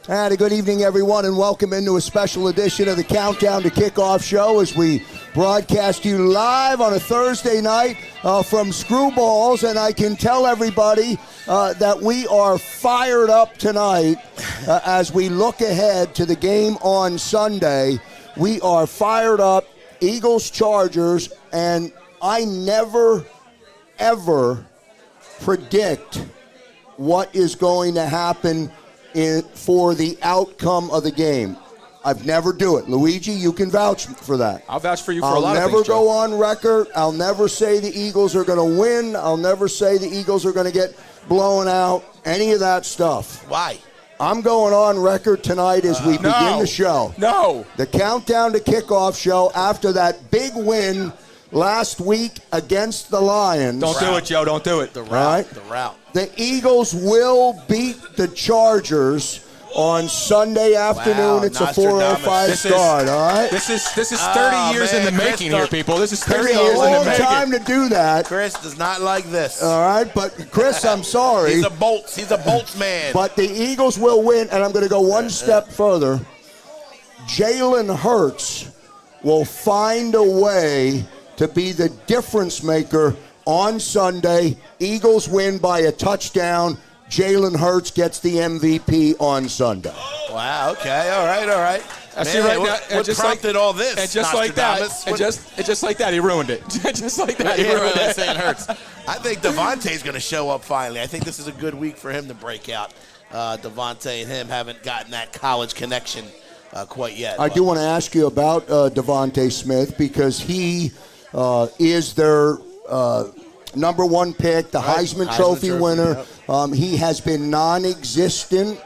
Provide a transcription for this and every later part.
And a good evening, everyone, and welcome into a special edition of the Countdown to Kickoff show as we broadcast you live on a Thursday night from Screwballs. And I can tell everybody that we are fired up tonight as we look ahead to the game on Sunday. We are fired up, Eagles, Chargers, and I never, ever predict what is going to happen for the outcome of the game. I've never do it. Luigi, you can vouch for that. I'll vouch for you for a lot of things, I'll never go on record. I'll never say the Eagles are going to win. I'll never say the Eagles are going to get blown out. Any of that stuff. Why? I'm going on record tonight as we begin the show. No. The Countdown to Kickoff show after that big win last week against the Lions. Don't do it, Joe. Don't do it. The route. Right? The route. The Eagles will beat the Chargers on Sunday afternoon. Wow, It's a Nostradamus. 4:05 start, all right? This is 30 years in the making here, people. This is 30 It's a years in the long making. time to do that, Chris does not like this. all right? But, Chris, I'm sorry. He's a bolts man. But the Eagles will win, and I'm going to go one step further. Jalen Hurts will find a way to be the difference maker on Sunday. Eagles win by a touchdown. Jalen Hurts gets the MVP on Sunday. Wow, okay, all right. See, right now, what prompted all this? And just like that, just like that, he ruined it. Just like that, he ruined it. Saying Hurts. I think Devontae's going to show up finally. I think this is a good week for him to break out. Devonta and him haven't gotten that college connection quite yet. I do want to ask you about Devonta Smith because he is their number one pick, the Heisman Trophy winner. Yep. He has been non-existent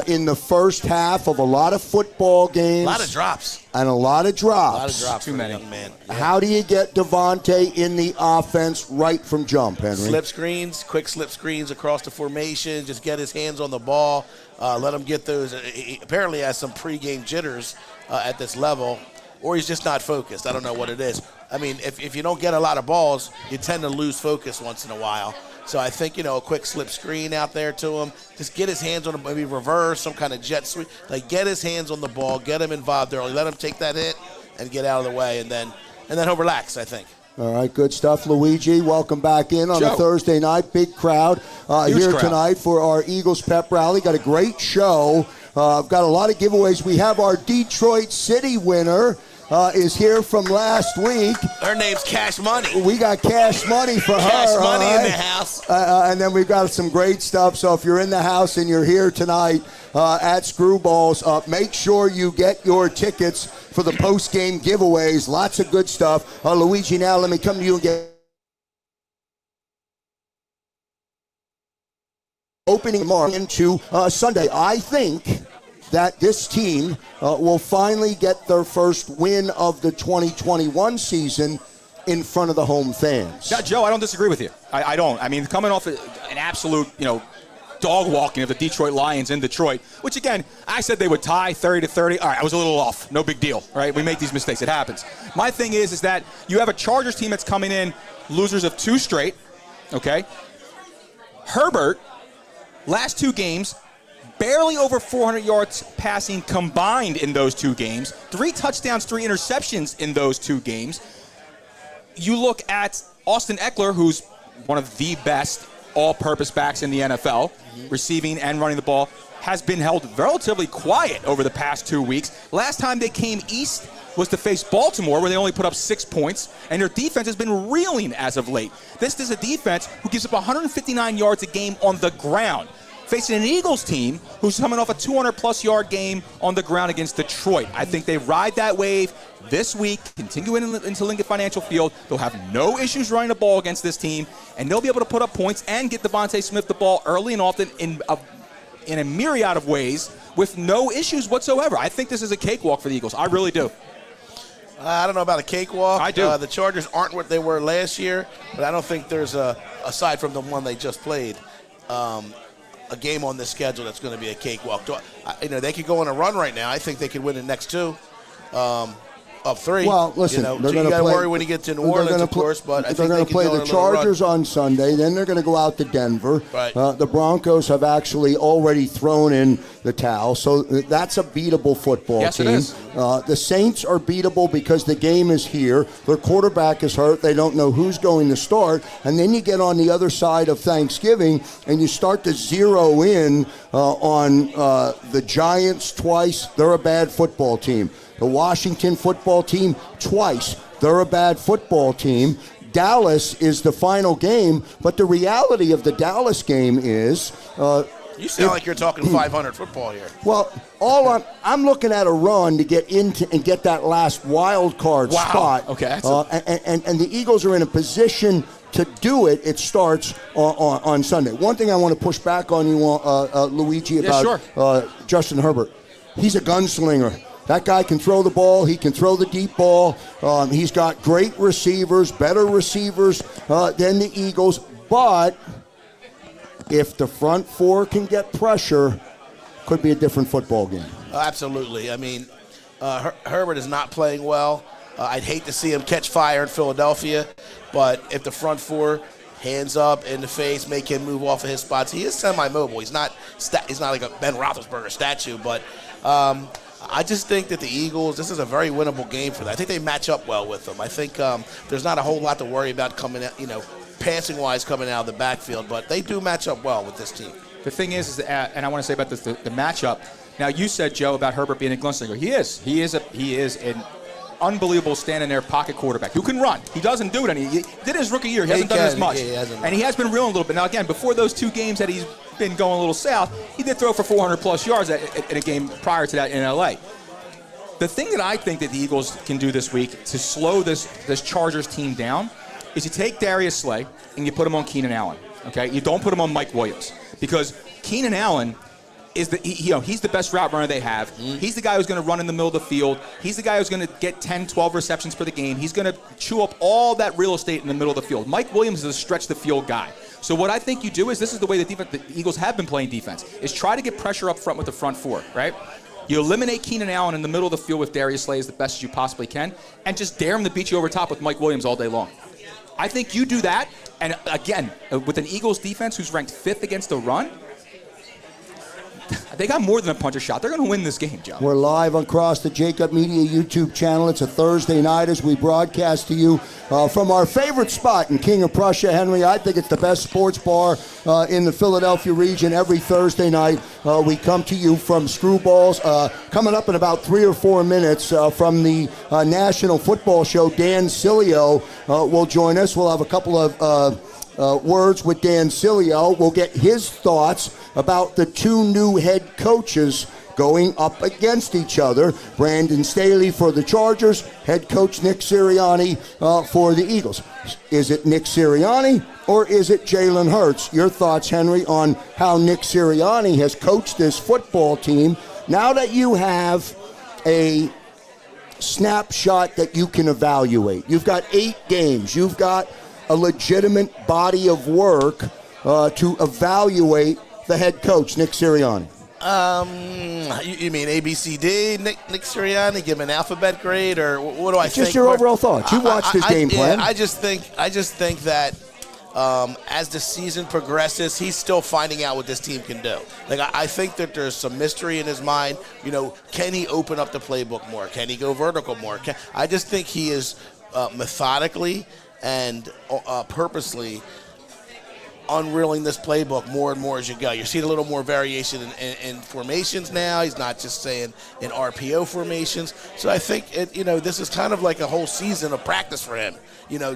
in the first half of a lot of football games. A lot of drops. And a lot of drops. A lot of drops. Too many. Young man. Yeah. How do you get Devonta in the offense right from jump, Henry? Slip screens, quick slip screens across the formation. Just get his hands on the ball. Let him get those. He apparently has some pregame jitters at this level, or he's just not focused. I don't know what it is. I mean, if you don't get a lot of balls, you tend to lose focus once in a while. So I think, a quick slip screen out there to him. Just get his hands on him, maybe reverse, some kind of jet sweep. Like, get his hands on the ball, get him involved early, let him take that hit and get out of the way, and then he'll relax, I think. All right, good stuff. Luigi, welcome back in on Joe. a Thursday night. Big crowd here crowd tonight for our Eagles pep rally. Got a great show. I've got a lot of giveaways. We have our Detroit City winner. Is here from last week. Her name's Cash Money. We got cash money for her. Cash Money right? in the house. And then we've got some great stuff. So if you're in the house and you're here tonight at Screwballs, make sure you get your tickets for the post-game giveaways. Lots of good stuff. Luigi, now let me come to you and get opening mark into Sunday. I think that this team will finally get their first win of the 2021 season in front of the home fans. Now, Joe, I don't disagree with you. I don't. I mean, coming off an absolute, dog walking of the Detroit Lions in Detroit, which, again, I said they would tie 30-30. All right, I was a little off. No big deal, right? We make these mistakes. It happens. My thing is that you have a Chargers team that's coming in losers of 2 straight, okay? Herbert, last 2 games, barely over 400 yards passing combined in those 2 games. 3 touchdowns, 3 interceptions in those 2 games. You look at Austin Eckler, who's one of the best all-purpose backs in the NFL, receiving and running the ball, has been held relatively quiet over the past 2 weeks. Last time they came east was to face Baltimore, where they only put up 6 points, and their defense has been reeling as of late. This is a defense who gives up 159 yards a game on the ground, facing an Eagles team who's coming off a 200-plus yard game on the ground against Detroit. I think they ride that wave this week, continue into Lincoln Financial Field. They'll have no issues running the ball against this team, and they'll be able to put up points and get Devonta Smith the ball early and often in a myriad of ways with no issues whatsoever. I think this is a cakewalk for the Eagles. I really do. I don't know about a cakewalk. I do. The Chargers aren't what they were last year, but I don't think there's aside from the one they just played, a game on this schedule that's going to be a cakewalk. They could go on a run right now. I think they could win the next 2. up 3. Well, listen, they're going to you got to play. worry when you get to New Orleans, of course, but I think they're they going to can play go on the a little Chargers run. on Sunday. Then they're going to go out to Denver. Right. The Broncos have actually already thrown in the towel, so that's a beatable football Yes, team. it is. The Saints are beatable because the game is here. Their quarterback is hurt. They don't know who's going to start. And then you get on the other side of Thanksgiving, and you start to zero in on the Giants twice. They're a bad football team. The Washington football team twice. They're a bad football team. Dallas is the final game, but the reality of the Dallas game is You sound like you're talking 500 football here. well, I'm looking at a run to get into and get that last wild card Wow. spot. Okay, that's and the Eagles are in a position to do it. It starts on Sunday. One thing I want to push back on you, Luigi, about Justin Herbert. He's a gunslinger. That guy can throw the ball. He can throw the deep ball. He's got great receivers, better receivers than the Eagles. But if the front four can get pressure, could be a different football game. Absolutely. I mean, Herbert is not playing well. I'd hate to see him catch fire in Philadelphia, but if the front four, hands up in the face, make him move off of his spots, he is semi-mobile. He's not like a Ben Roethlisberger statue, but I just think that the Eagles, this is a very winnable game for them. I think they match up well with them. I think there's not a whole lot to worry about coming out, passing-wise coming out of the backfield, but they do match up well with this team. The thing is that, and I want to say about the matchup. Now, you said, Joe, about Herbert being a gunslinger. He is an unbelievable standing there pocket quarterback who can run. He doesn't do it. He did his rookie year. He hasn't done it as much. And he has been reeling a little bit. Now, again, before those 2 games that he's been going a little south, he did throw for 400-plus yards in a game prior to that in L.A. The thing that I think that the Eagles can do this week to slow this Chargers team down is you take Darius Slay and you put him on Keenan Allen. Okay, you don't put him on Mike Williams because Keenan Allen is he's the best route runner they have. He's the guy who's going to run in the middle of the field. He's the guy who's going to get 10, 12 receptions for the game. He's going to chew up all that real estate in the middle of the field. Mike Williams is a stretch the field guy. So what I think you do is, this is the way the Eagles have been playing defense, is try to get pressure up front with the front four, right? You eliminate Keenan Allen in the middle of the field with Darius Slay as the best as you possibly can, and just dare him to beat you over top with Mike Williams all day long. I think you do that, and again, with an Eagles defense who's ranked 5th against the run, they got more than a puncher shot. They're going to win this game, Joe. We're live across the JAKIB Media YouTube channel. It's a Thursday night as we broadcast to you from our favorite spot in King of Prussia, Henry. I think it's the best sports bar in the Philadelphia region. Every Thursday night, we come to you from Screwballs. Coming up in about 3 or 4 minutes from the National Football Show, Dan Cilio will join us. We'll have a couple of words with Dan Cilio. We'll get his thoughts about the 2 new head coaches going up against each other. Brandon Staley for the Chargers, head coach Nick Sirianni for the Eagles. Is it Nick Sirianni or is it Jalen Hurts? Your thoughts, Henry, on how Nick Sirianni has coached this football team now that you have a snapshot that you can evaluate. You've got 8 games. You've got a legitimate body of work to evaluate the head coach, Nick Sirianni. You mean ABCD, Nick Sirianni, give him an alphabet grade, or what do I think? Just your overall thoughts. You watched his game plan. I just think that as the season progresses, he's still finding out what this team can do. Like, I think that there's some mystery in his mind. Can he open up the playbook more? Can he go vertical more? I just think he is methodically and purposely unreeling this playbook more and more as you go. You're seeing a little more variation in formations now. He's not just saying in RPO formations. So I think this is kind of like a whole season of practice for him.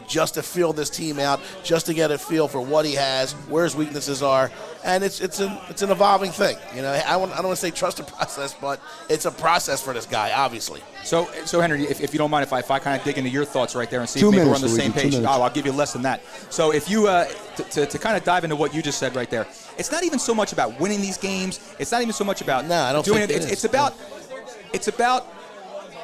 Just to feel this team out, just to get a feel for what he has, where his weaknesses are, and it's an evolving thing. I don't want to say trust the process, but it's a process for this guy, obviously. So Henry, if you don't mind, if I kind of dig into your thoughts right there and see if 2 maybe minutes, we're on the same Luigi, 2 page. minutes. I'll give you less than that. So if you to kind of dive into what you just said right there, it's not even so much about winning these games. It's not even so much about I don't doing think it. It's about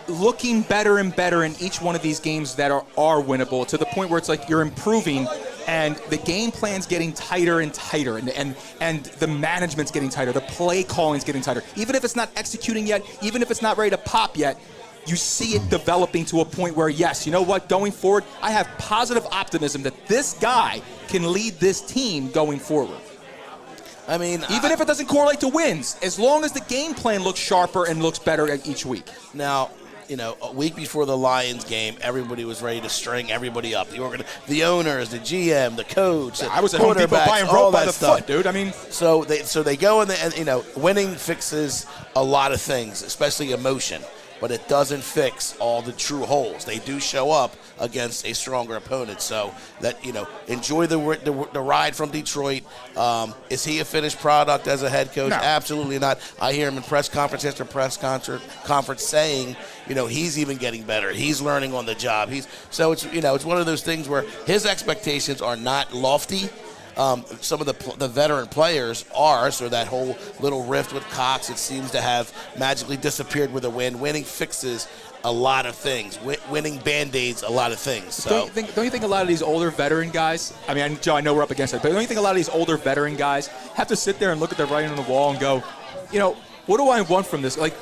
looking better and better in each one of these games that are winnable, to the point where it's like you're improving and the game plan's getting tighter and tighter, and the management's getting tighter, the play calling's getting tighter. Even if it's not executing yet, even if it's not ready to pop yet, you see it developing to a point where, yes, you know what, going forward, I have positive optimism that this guy can lead this team going forward. I mean, even if it doesn't correlate to wins, as long as the game plan looks sharper and looks better each week. Now, you know, a week before the Lions game, everybody was ready to string everybody up. The owners, the GM, the coach, I was at Home Depot buying rope by the foot, dude. I mean, so they go and you know, winning fixes a lot of things, especially emotion, but it doesn't fix all the true holes. They do show up against a stronger opponent. So that, you know, enjoy the ride from Detroit. Is he a finished product as a head coach? No. Absolutely not. I hear him in press conference after press conference saying, you know, he's even getting better. He's learning on the job. So it's, you know, it's one of those things where his expectations are not lofty. Some of the veteran players are, so that whole little rift with Cox, it seems to have magically disappeared with a win. Winning fixes a lot of things. Winning band-aids a lot of things. So don't you think a lot of these older veteran guys, I mean, Joe, I know we're up against it, but don't you think a lot of these older veteran guys have to sit there and look at their writing on the wall and go, you know, what do I want from this? Like,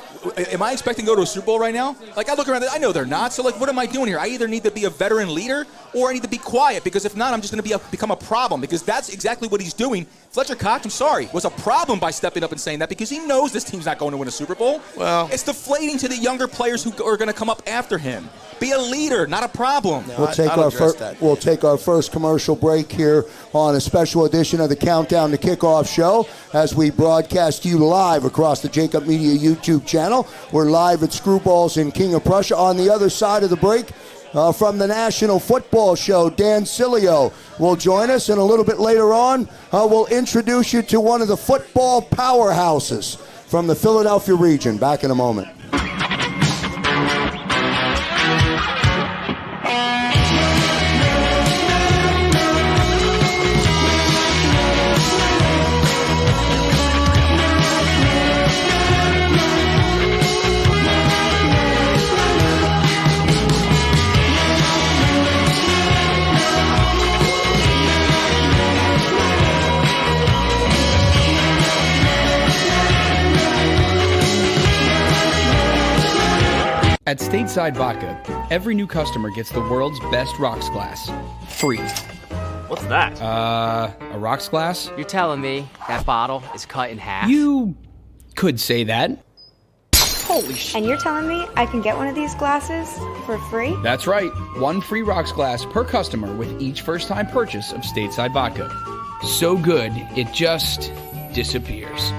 am I expecting to go to a Super Bowl right now? Like, I look around, I know they're not. So, like, what am I doing here? I either need to be a veteran leader or I need to be quiet, because if not, I'm just going to become a problem, because that's exactly what he's doing. Fletcher Cox, I'm sorry, was a problem by stepping up and saying that, because he knows this team's not going to win a Super Bowl. Well, it's deflating to the younger players who are going to come up after him. Be a leader, not a problem. No, We'll take our first commercial break here on a special edition of the Countdown to Kickoff show as we broadcast you live across the JAKIB Media YouTube channel. We're live at Screwballs in King of Prussia. On the other side of the break, from the National Football Show, Dan Cilio will join us, and a little bit later on, we'll introduce you to one of the football powerhouses from the Philadelphia region. Back in a moment. At Stateside Vodka, every new customer gets the world's best rocks glass, free. What's that? A rocks glass? You're telling me that bottle is cut in half? You could say that. Holy shit. And you're telling me I can get one of these glasses for free? That's right. One free rocks glass per customer with each first-time purchase of Stateside Vodka. So good, it just disappears.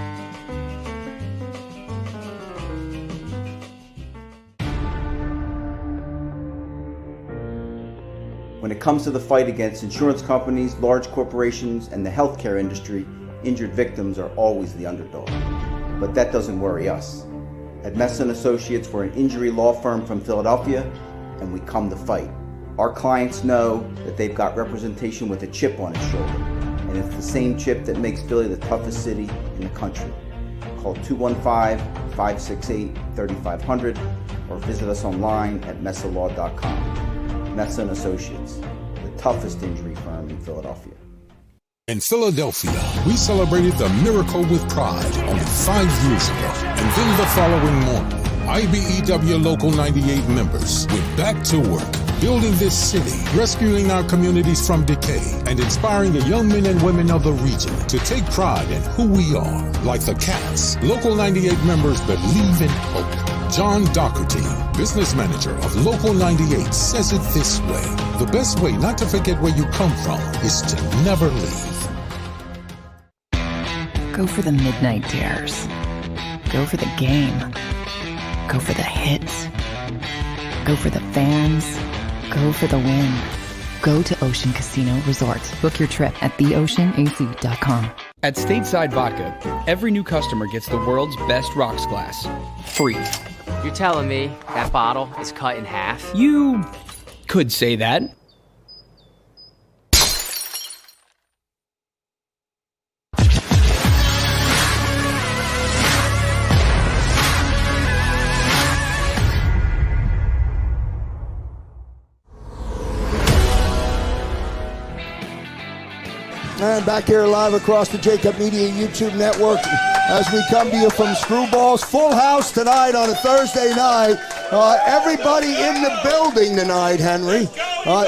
When it comes to the fight against insurance companies, large corporations, and the healthcare industry, injured victims are always the underdog. But that doesn't worry us. At Messa & Associates, we're an injury law firm from Philadelphia, and we come to fight. Our clients know that they've got representation with a chip on its shoulder, and it's the same chip that makes Philly the toughest city in the country. Call 215-568-3500 or visit us online at messalaw.com. Messa & Associates, the toughest injury firm in Philadelphia. In Philadelphia, we celebrated the miracle with pride only 5 years ago. And then the following morning, IBEW Local 98 members went back to work, building this city, rescuing our communities from decay, and inspiring the young men and women of the region to take pride in who we are. Like the Cats, Local 98 members believe in hope. John Doherty, business manager of Local 98, says it this way: the best way not to forget where you come from is to never leave. Go for the midnight dares. Go for the game. Go for the hits. Go for the fans. Go for the win. Go to Ocean Casino Resort. Book your trip at theoceanac.com. At Stateside Vodka, every new customer gets the world's best rocks glass, free. You're telling me that bottle is cut in half? You could say that. And back here live across the JAKIB Media YouTube network as we come to you from Screwballs. Full house tonight on a Thursday night Everybody in the building tonight, Henry,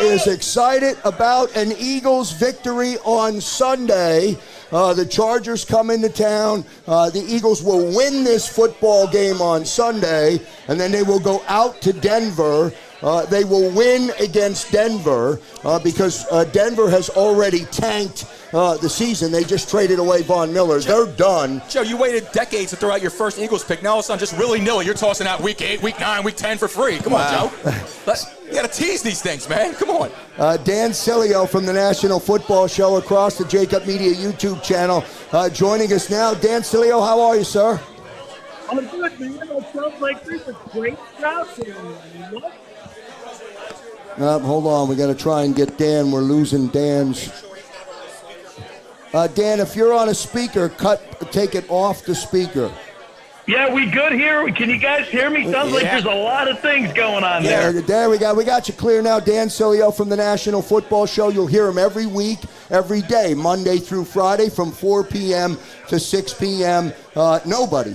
is excited about an Eagles victory on Sunday. The Chargers come into town. The Eagles will win this football game on Sunday, and then they will go out to Denver. They will win against Denver because Denver has already tanked the season. They just traded away Von Miller. They're done. Joe, you waited decades to throw out your first Eagles pick. Now all of a sudden, just willy-nilly, you're tossing out week 8, week 9, week 10 for free. Come on, Joe. You got to tease these things, man. Come on. Dan Sileo from the National Football Show across the JAKIB Media YouTube channel joining us now. Dan Sileo, how are you, sir? I'm good, man. That sounds like this is a great crowd today. Hold on. We got to try and get Dan. We're losing Dan's. Dan, if you're on a speaker, take it off the speaker. Yeah, we good here? Can you guys hear me? Sounds like there's a lot of things going on there. There we got you clear now. Dan Sileo from the National Football Show. You'll hear him every week, every day, Monday through Friday from 4 p.m. to 6 p.m. Nobody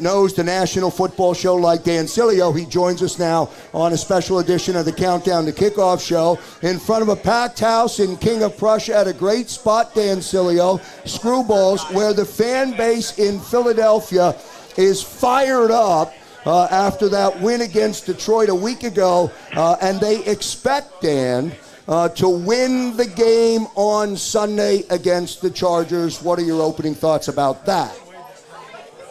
knows the National Football Show like Dan Sileo. He joins us now on a special edition of the Countdown to Kickoff show in front of a packed house in King of Prussia at a great spot, Dan Sileo, Screwballs, where the fan base in Philadelphia is fired up after that win against Detroit a week ago, and they expect, Dan, to win the game on Sunday against the Chargers. What are your opening thoughts about that?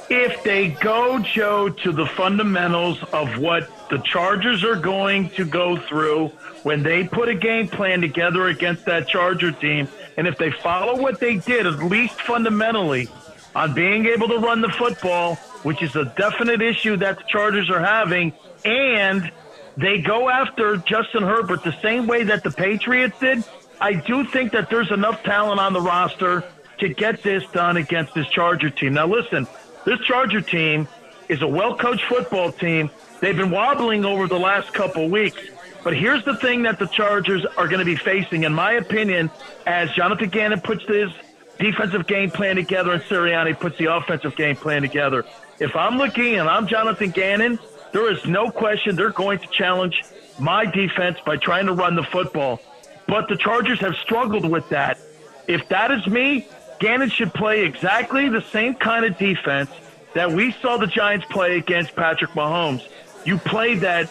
If they go, Joe, to the fundamentals of what the Chargers are going to go through when they put a game plan together against that Charger team, and if they follow what they did, at least fundamentally, on being able to run the football, which is a definite issue that the Chargers are having, and they go after Justin Herbert the same way that the Patriots did, I do think that there's enough talent on the roster to get this done against this Charger team. Now, listen, this Charger team is a well-coached football team. They've been wobbling over the last couple weeks. But here's the thing that the Chargers are going to be facing, in my opinion, as Jonathan Gannon puts his defensive game plan together and Sirianni puts the offensive game plan together. If I'm looking and I'm Jonathan Gannon, there is no question they're going to challenge my defense by trying to run the football. But the Chargers have struggled with that. If that is me, Gannon should play exactly the same kind of defense that we saw the Giants play against Patrick Mahomes. You play that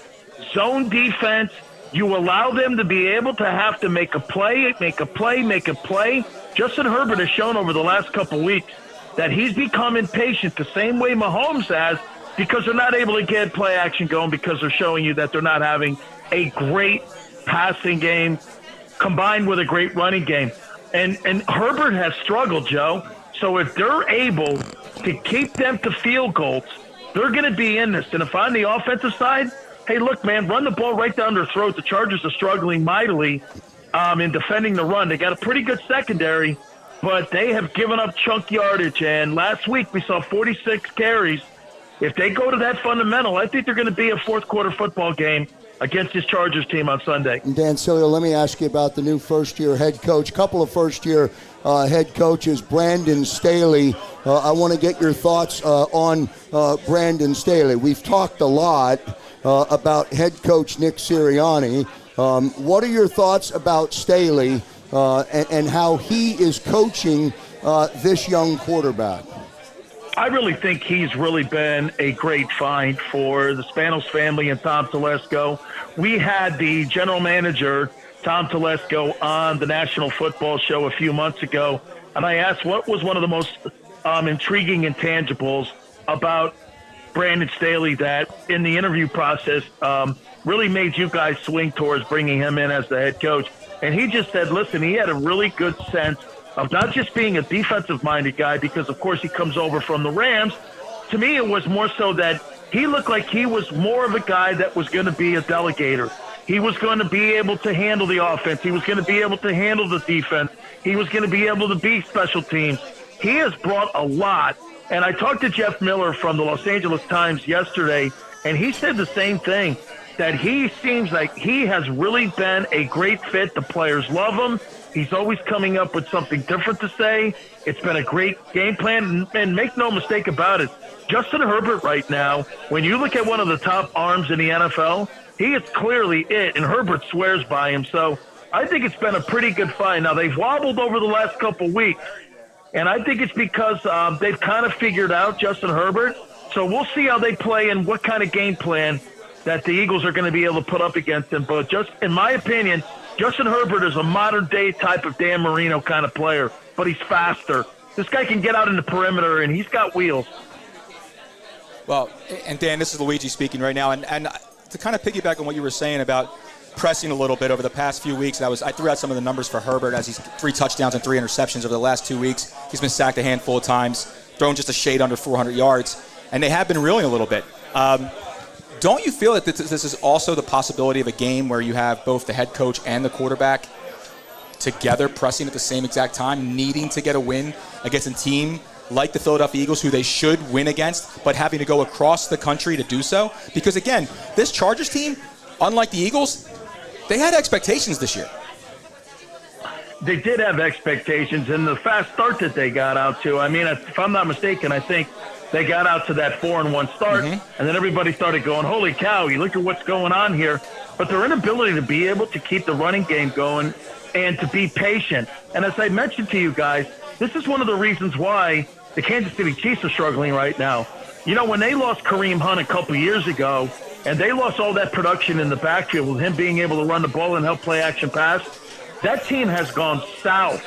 zone defense. You allow them to be able to have to make a play. Justin Herbert has shown over the last couple weeks that he's become impatient the same way Mahomes has because they're not able to get play action going because they're showing you that they're not having a great passing game combined with a great running game. And Herbert has struggled, Joe. So if they're able to keep them to field goals, they're going to be in this. And if on the offensive side, hey, look, man, run the ball right down their throat. The Chargers are struggling mightily in defending the run. They got a pretty good secondary, but they have given up chunk yardage. And last week we saw 46 carries. If they go to that fundamental, I think they're going to be a fourth-quarter football game against this Chargers team on Sunday. Dan Sileo, let me ask you about the new first-year head coach. Couple of first-year head coaches, Brandon Staley. I want to get your thoughts on Brandon Staley. We've talked a lot about head coach Nick Sirianni. What are your thoughts about Staley and how he is coaching this young quarterback? I really think he's really been a great find for the Spanos family and Tom Telesco. We had the general manager, Tom Telesco, on the National Football Show a few months ago, and I asked what was one of the most intriguing intangibles about Brandon Staley that in the interview process really made you guys swing towards bringing him in as the head coach. And he just said, listen, he had a really good sense of not just being a defensive-minded guy because, of course, he comes over from the Rams. To me, it was more so that he looked like he was more of a guy that was going to be a delegator. He was going to be able to handle the offense. He was going to be able to handle the defense. He was going to be able to be special teams. He has brought a lot. And I talked to Jeff Miller from the Los Angeles Times yesterday, and he said the same thing. that he seems like he has really been a great fit. The players love him. He's always coming up with something different to say. It's been a great game plan. And make no mistake about it, Justin Herbert right now, when you look at one of the top arms in the NFL, he is clearly it, and Herbert swears by him. So I think it's been a pretty good find. Now, they've wobbled over the last couple weeks, and I think it's because they've kind of figured out Justin Herbert. So we'll see how they play and what kind of game plan that the Eagles are going to be able to put up against him. But just in my opinion, Justin Herbert is a modern-day type of Dan Marino kind of player, but he's faster. This guy can get out in the perimeter, and he's got wheels. Well, and Dan, this is Luigi speaking right now, and to kind of piggyback on what you were saying about pressing a little bit over the past few weeks, I threw out some of the numbers for Herbert as he's 3 touchdowns and 3 interceptions over the last 2 weeks. He's been sacked a handful of times, thrown just a shade under 400 yards, and they have been reeling a little bit. Don't you feel that this is also the possibility of a game where you have both the head coach and the quarterback together pressing at the same exact time, needing to get a win against a team like the Philadelphia Eagles, who they should win against, but having to go across the country to do so? Because, again, this Chargers team, unlike the Eagles, they had expectations this year. They did have expectations, and the fast start that they got out to, I mean, if I'm not mistaken, I think they got out to that 4-1 start, and then everybody started going, holy cow, you look at what's going on here. But their inability to be able to keep the running game going and to be patient. And as I mentioned to you guys, this is one of the reasons why the Kansas City Chiefs are struggling right now. You know, when they lost Kareem Hunt a couple years ago, and they lost all that production in the backfield with him being able to run the ball and help play action pass, that team has gone south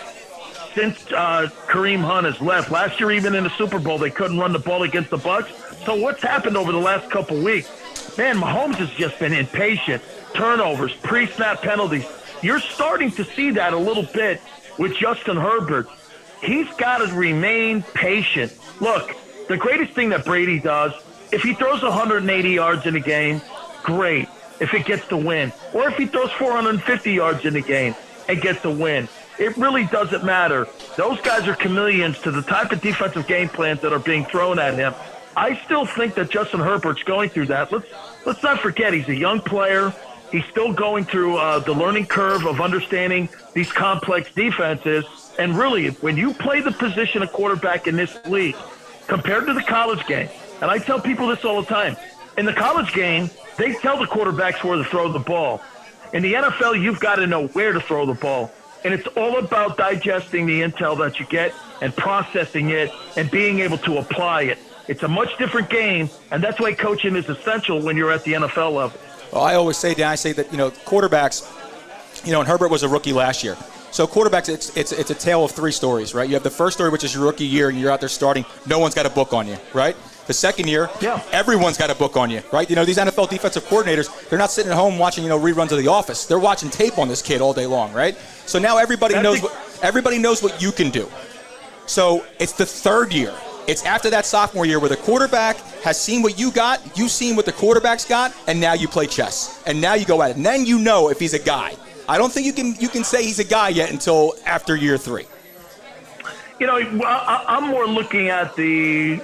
since Kareem Hunt has left. Last year, even in the Super Bowl, they couldn't run the ball against the Bucs. So what's happened over the last couple weeks? Man, Mahomes has just been impatient. Turnovers, pre-snap penalties. You're starting to see that a little bit with Justin Herbert. He's got to remain patient. Look, the greatest thing that Brady does, if he throws 180 yards in a game, great, if it gets the win. Or if he throws 450 yards in a game and gets the win. It really doesn't matter. Those guys are chameleons to the type of defensive game plans that are being thrown at him. I still think that Justin Herbert's going through that. Let's not forget, he's a young player. He's still going through the learning curve of understanding these complex defenses. And really, when you play the position of quarterback in this league, compared to the college game, and I tell people this all the time, in the college game, they tell the quarterbacks where to throw the ball. In the NFL, you've got to know where to throw the ball. And it's all about digesting the intel that you get and processing it and being able to apply it. It's a much different game, and that's why coaching is essential when you're at the NFL level. Well, I always say, Dan, that, quarterbacks, and Herbert was a rookie last year. So quarterbacks, it's a tale of 3 stories, right? You have the first story, which is your rookie year, and you're out there starting. No one's got a book on you, right? The second year, everyone's got a book on you, right? These NFL defensive coordinators, they're not sitting at home watching, reruns of The Office. They're watching tape on this kid all day long, right? So now everybody knows what you can do. So it's the third year. It's after that sophomore year where the quarterback has seen what you got, you've seen what the quarterback's got, and now you play chess. And now you go at it. And then you know if he's a guy. I don't think you can say he's a guy yet until after year 3. I'm more looking at the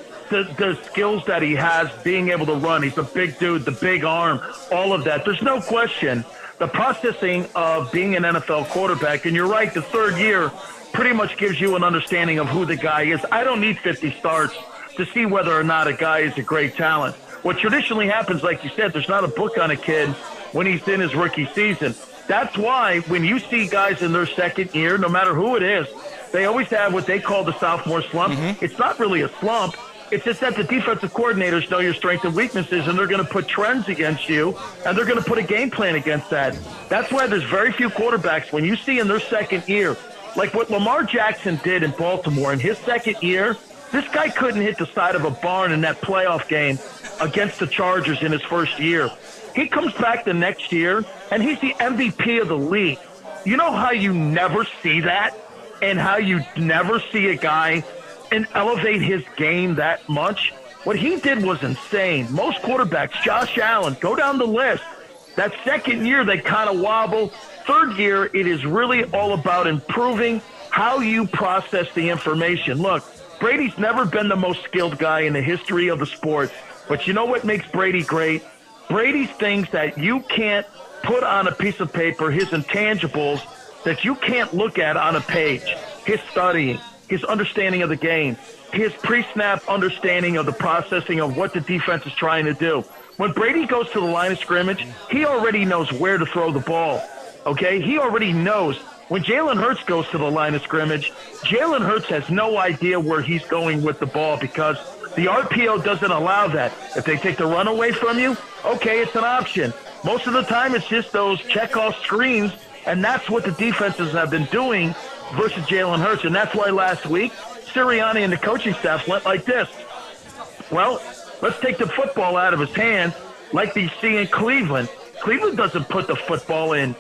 skills that he has, being able to run. He's a big dude, the big arm, all of that. There's no question. The processing of being an NFL quarterback, and you're right, the third year pretty much gives you an understanding of who the guy is. I don't need 50 starts to see whether or not a guy is a great talent. What traditionally happens, like you said, there's not a book on a kid when he's in his rookie season. That's why when you see guys in their second year, no matter who it is, they always have what they call the sophomore slump. It's not really a slump. It's just that the defensive coordinators know your strengths and weaknesses, and they're going to put trends against you, and they're going to put a game plan against that. That's why there's very few quarterbacks, when you see in their second year, like what Lamar Jackson did in Baltimore in his second year, this guy couldn't hit the side of a barn in that playoff game against the Chargers in his first year. He comes back the next year, and he's the MVP of the league. You know how you never see that, and how you never see a guy and elevate his game that much? What he did was insane. Most quarterbacks, Josh Allen, go down the list. That second year, they kind of wobble. Third year, it is really all about improving how you process the information. Look, Brady's never been the most skilled guy in the history of the sport, but you know what makes Brady great? Brady's things that you can't put on a piece of paper, his intangibles that you can't look at on a page, his studying, his understanding of the game, his pre-snap understanding of the processing of what the defense is trying to do. When Brady goes to the line of scrimmage, he already knows where to throw the ball, okay? He already knows. When Jalen Hurts goes to the line of scrimmage, Jalen Hurts has no idea where he's going with the ball because the RPO doesn't allow that. If they take the run away from you, okay, it's an option. Most of the time, it's just those check-off screens, and that's what the defenses have been doing versus Jalen Hurts. And that's why last week, Sirianni and the coaching staff went like this. Well, let's take the football out of his hands like they see in Cleveland. Cleveland doesn't put the football in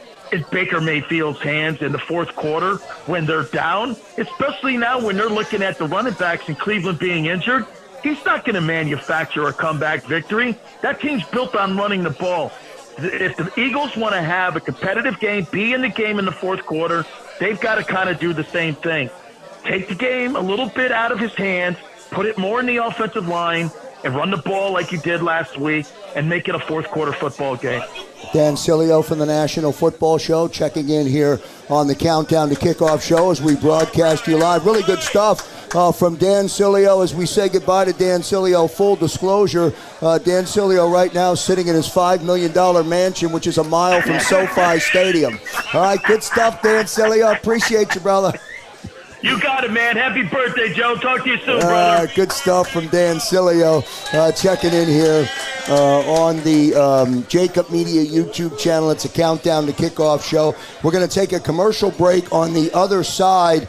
Baker Mayfield's hands in the fourth quarter when they're down, especially now when they're looking at the running backs in Cleveland being injured. He's not going to manufacture a comeback victory. That team's built on running the ball. If the Eagles want to have a competitive game, be in the game in the fourth quarter, they've got to kind of do the same thing. Take the game a little bit out of his hands, put it more in the offensive line, and run the ball like you did last week and make it a fourth quarter football game. Dan Sileo from the National Football Show checking in here on the Countdown to Kickoff show as we broadcast you live. Really good stuff from Dan Sileo as we say goodbye to Dan Sileo. Full disclosure, Dan Sileo right now sitting in his $5 million mansion, which is a mile from SoFi Stadium. All right, good stuff, Dan Sileo. Appreciate you, brother. You got it, man. Happy birthday, Joe. Talk to you soon, brother. Good stuff from Dan Sileo checking in here on the JAKIB Media YouTube channel. It's a Countdown to Kickoff show. We're going to take a commercial break. On the other side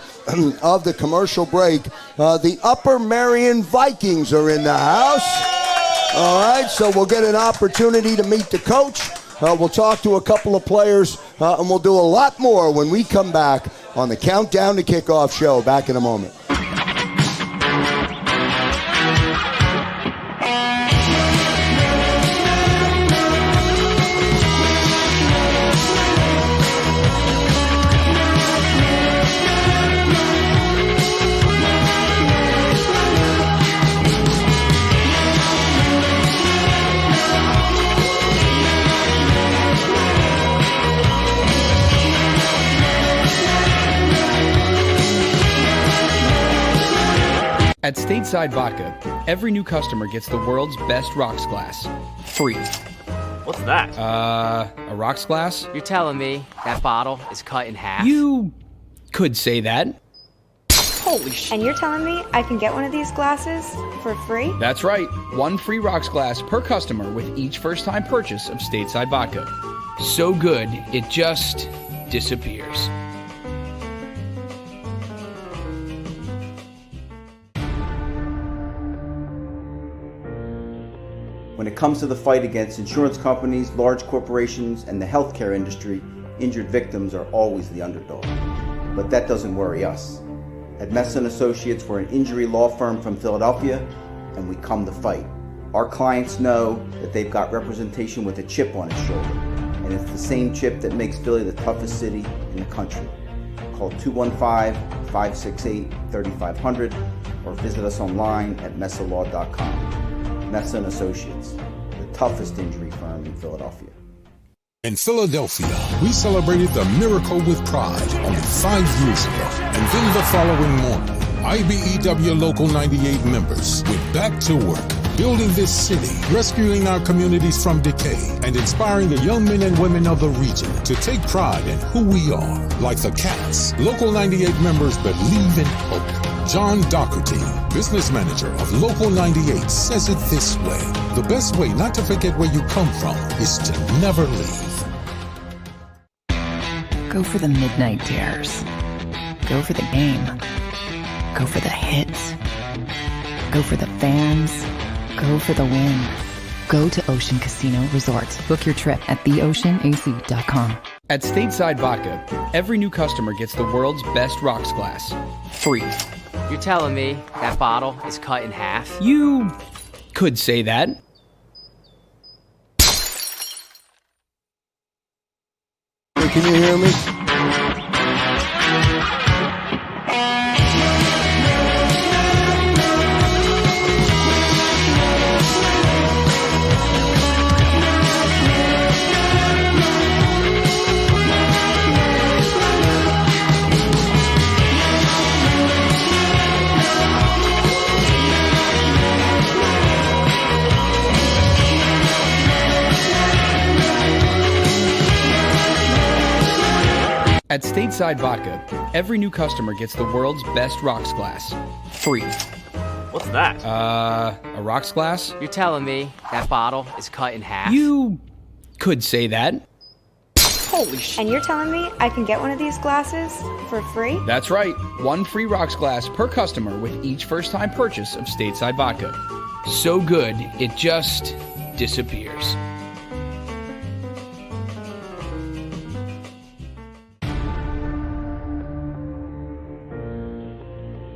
of the commercial break, the Upper Marion Vikings are in the house. All right, so we'll get an opportunity to meet the coach. We'll talk to a couple of players, and we'll do a lot more when we come back on the Countdown to Kickoff show. Back in a moment. At Stateside Vodka, every new customer gets the world's best rocks glass, free. What's that? A rocks glass? You're telling me that bottle is cut in half? You could say that. Holy shit. And you're telling me I can get one of these glasses for free? That's right. One free rocks glass per customer with each first-time purchase of Stateside Vodka. So good, it just disappears. When it comes to the fight against insurance companies, large corporations, and the healthcare industry, injured victims are always the underdog. But that doesn't worry us. At Messa & Associates, we're an injury law firm from Philadelphia, and we come to fight. Our clients know that they've got representation with a chip on its shoulder, and it's the same chip that makes Philly the toughest city in the country. Call 215-568-3500 or visit us online at messalaw.com. Messa & Associates, the toughest injury firm in Philadelphia. In Philadelphia, we celebrated the miracle with pride only 5 years ago. And then the following morning, IBEW Local 98 members went back to work, building this city, rescuing our communities from decay, and inspiring the young men and women of the region to take pride in who we are. Like the Cats, Local 98 members believe in hope. John Doherty, business manager of Local 98, says it this way: the best way not to forget where you come from is to never leave. Go for the midnight dares. Go for the game. Go for the hits. Go for the fans. Go for the win. Go to Ocean Casino Resort. Book your trip at theoceanac.com. At Stateside Vodka, every new customer gets the world's best rocks glass, free. You're telling me that bottle is cut in half? You could say that. Hey, can you hear me? At Stateside Vodka, every new customer gets the world's best rocks glass. Free. What's that? A rocks glass? You're telling me that bottle is cut in half? You could say that. Holy shit. And you're telling me I can get one of these glasses for free? That's right. One free rocks glass per customer with each first-time purchase of Stateside Vodka. So good, it just disappears.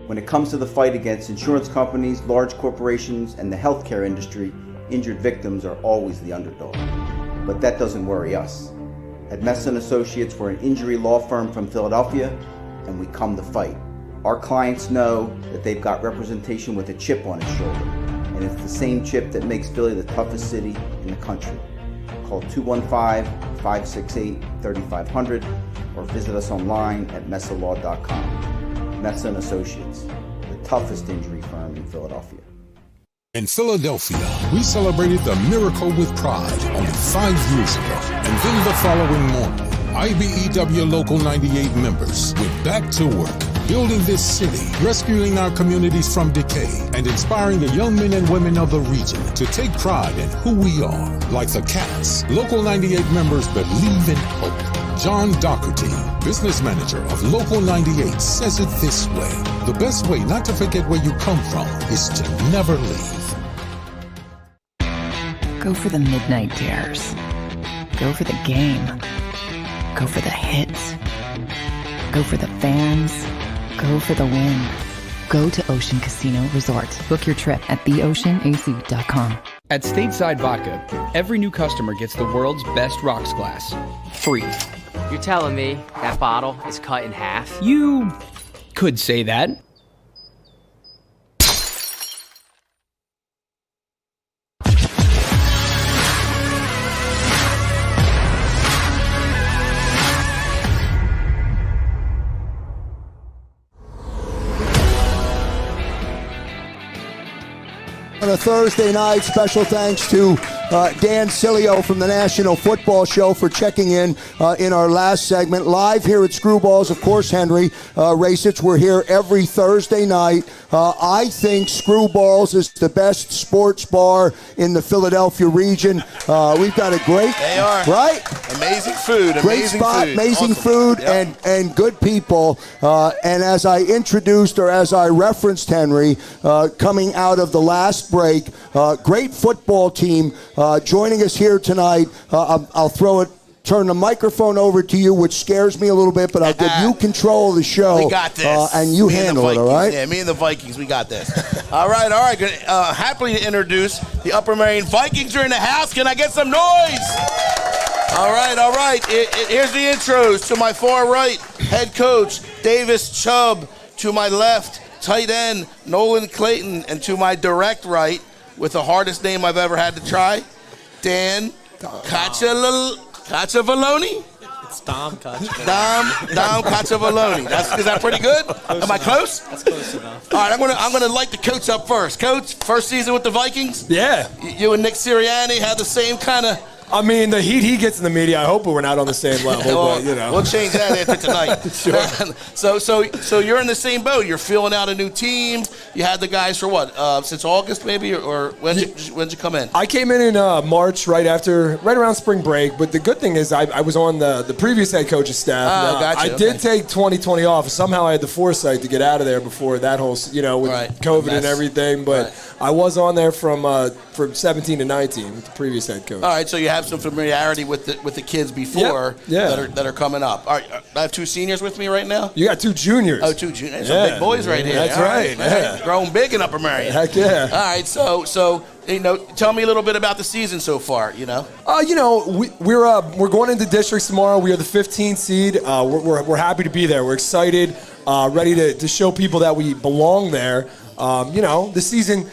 When it comes to the fight against insurance companies, large corporations, and the healthcare industry, injured victims are always the underdog. But that doesn't worry us. At Mess & Associates, we're an injury law firm from Philadelphia, and we come to fight. Our clients know that they've got representation with a chip on its shoulder, and it's the same chip that makes Philly the toughest city in the country. Call 215-568-3500 or visit us online at messalaw.com. Mess & Associates, the toughest injury firm in Philadelphia. In Philadelphia, we celebrated the miracle with pride only 5 years ago. And then the following morning, IBEW Local 98 members went back to work, building this city, rescuing our communities from decay, and inspiring the young men and women of the region to take pride in who we are. Like the Cats, Local 98 members believe in hope. John Doherty, business manager of Local 98, says it this way: the best way not to forget where you come from is to never leave. Go for the midnight dares. Go for the game. Go for the hits. Go for the fans. Go for the win. Go to Ocean Casino Resort. Book your trip at theoceanac.com. At Stateside Vodka, every new customer gets the world's best rocks glass. Free. You're telling me that bottle is cut in half? You could say that. On a Thursday night, special thanks to Dan Cilio from the National Football Show for checking in our last segment. Live here at Screwballs, of course, Henry Racich. We're here every Thursday night. I think Screwballs is the best sports bar in the Philadelphia region. We've got a great, they are right? Amazing food, great amazing spot, food. amazing Awesome. food, Yep. and good people. And as I introduced, or as I referenced, Henry, coming out of the last break, great football team joining us here tonight. I'll turn the microphone over to you, which scares me a little bit, but I'll give you control of the show. We got this. And you handle it, all right? Yeah, me and the Vikings, we got this. all right. Good. Happily to introduce the Upper Marion Vikings are in the house. Can I get some noise? All right. Here's the intros. To my far right, head coach Davis Chubb. To my left, tight end Nolan Clayton. And to my direct right, with the hardest name I've ever had to try, Dan Cacciavaloni? It's Dom Cacciavaloni. Dom Cacciavaloni. Is that pretty good? Am I close? That's close enough. All right, I'm gonna light the coach up first. Coach, first season with the Vikings? Yeah. You and Nick Sirianni had the same kind of... I mean, the heat he gets in the media, I hope we're not on the same level, well, but, you know. We'll change that after tonight. Sure. So you're in the same boat. You're filling out a new team. You had the guys for what, since August maybe? Or when'd you come in? I came in March, right around spring break, but the good thing is I was on the previous head coach's staff. Gotcha. I did take 2020 off. Somehow I had the foresight to get out of there before that whole, with COVID and everything, but I was on there from 17 to 19 with the previous head coach. All right, so you have some familiarity with the kids before that are coming up. All right, I have two seniors with me right now. You got two juniors. Oh, two juniors. Some big boys right here. That's All right. Yeah. Growing big in Upper Marion. Heck yeah. All right, so tell me a little bit about the season so far. We're going into districts tomorrow. We are the 15th seed. We're happy to be there. We're excited, ready to show people that we belong there. The season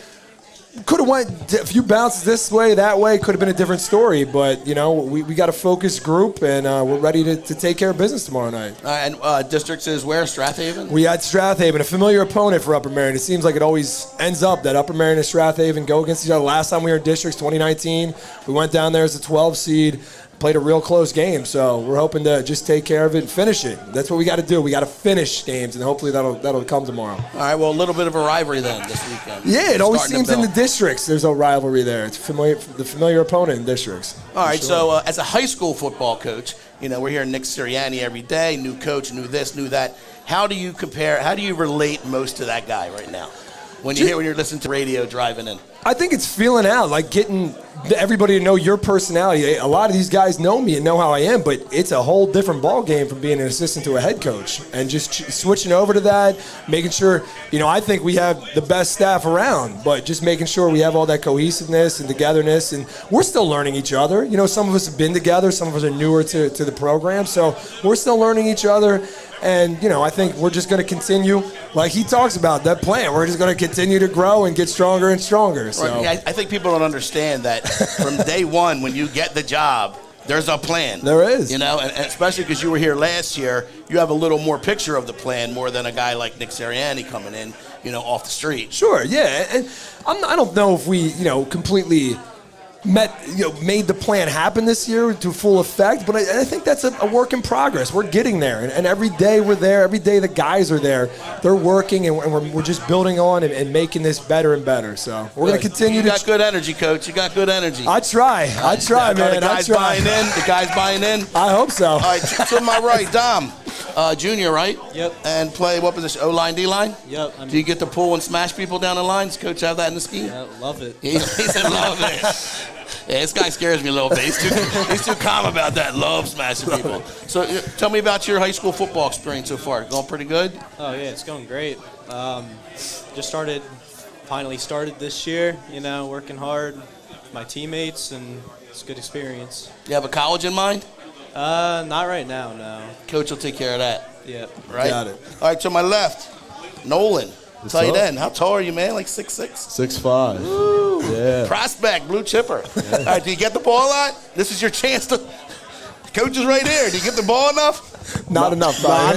could have went a few bounces this way, that way. Could have been a different story, but we got a focused group, and we're ready to take care of business tomorrow night. And districts is where? Strathaven? We had Strathaven, a familiar opponent for Upper Marion. It seems like it always ends up that Upper Marion and Strathaven go against each other. Last time we were in districts, 2019, we went down there as a 12 seed, played a real close game. So we're hoping to just take care of it and finish it. That's what we got to do. We got to finish games, and hopefully that'll come tomorrow. All right, well, a little bit of a rivalry then this weekend. Yeah, it always seems in the districts there's a rivalry there. It's the familiar opponent in districts. All right, so as a high school football coach, we're hearing Nick Sirianni every day, new coach, new this, new that. How do you compare, how do you relate most to that guy right now when you're listening to radio driving in? I think it's feeling out, like getting everybody to know your personality. A lot of these guys know me and know how I am, but it's a whole different ball game from being an assistant to a head coach. And just switching over to that, making sure, I think we have the best staff around, but just making sure we have all that cohesiveness and togetherness. And we're still learning each other. Some of us have been together, some of us are newer to the program, so we're still learning each other. And, I think we're just going to continue, like he talks about, that plan. We're just going to continue to grow and get stronger and stronger. So. Right. I think people don't understand that from day one when you get the job, there's a plan. There is. And especially because you were here last year, you have a little more picture of the plan more than a guy like Nick Sirianni coming in, off the street. Sure, yeah. And I don't know if we, completely made the plan happen this year to full effect, but I think that's a work in progress. We're getting there, and every day we're there. Every day the guys are there. They're working, and we're just building on and making this better and better. So we're going to continue. You got good energy, Coach. You got good energy. I try, man. The guys buying in. The guys buying in. I hope so. All right, to my right, Dom, junior, right? Yep. And play what position? O-line, D-line? Yep. Do you get to pull and smash people down the line? Does Coach have that in the scheme? Yeah, love it. He said love it. Yeah, this guy scares me a little bit. He's too calm about that. Love smashing people. So tell me about your high school football experience so far. Going pretty good? Oh, yeah, it's going great. Finally started this year, working hard with my teammates, and it's a good experience. You have a college in mind? Not right now, no. Coach will take care of that. Yep. Right? Got it. All right, to my left, Nolan. Tight end. How tall are you, man? Like 6'6"? 6'5". Woo. Yeah. Prospect, blue chipper. Yeah. All right, do you get the ball a lot? This is your chance to. Coach is right here. Do you get the ball enough? Not enough. Not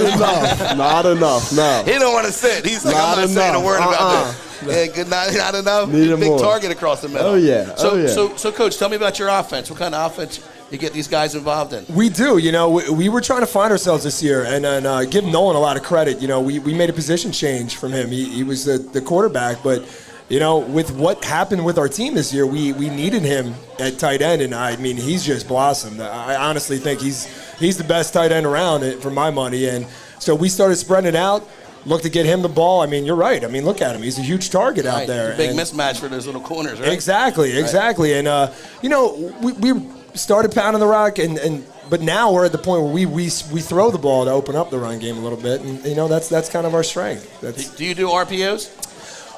enough. No. He don't want to sit. He's like, I'm not saying a word about this. Yeah, good. Not enough. Need Big more. Target across the middle. Oh yeah. So, Coach, tell me about your offense. What kind of offense you get these guys involved in? We do. We were trying to find ourselves this year, and give Nolan a lot of credit. We made a position change from him. He was the quarterback, but with what happened with our team this year, we needed him at tight end, and he's just blossomed. I honestly think he's the best tight end around, for my money, and so we started spreading it out. Look to get him the ball. You're right. Look at him. He's a huge target out there. Big mismatch for those little corners, right? Exactly. And we started pounding the rock, but now we're at the point where we throw the ball to open up the run game a little bit, and that's kind of our strength. Do you do RPOs?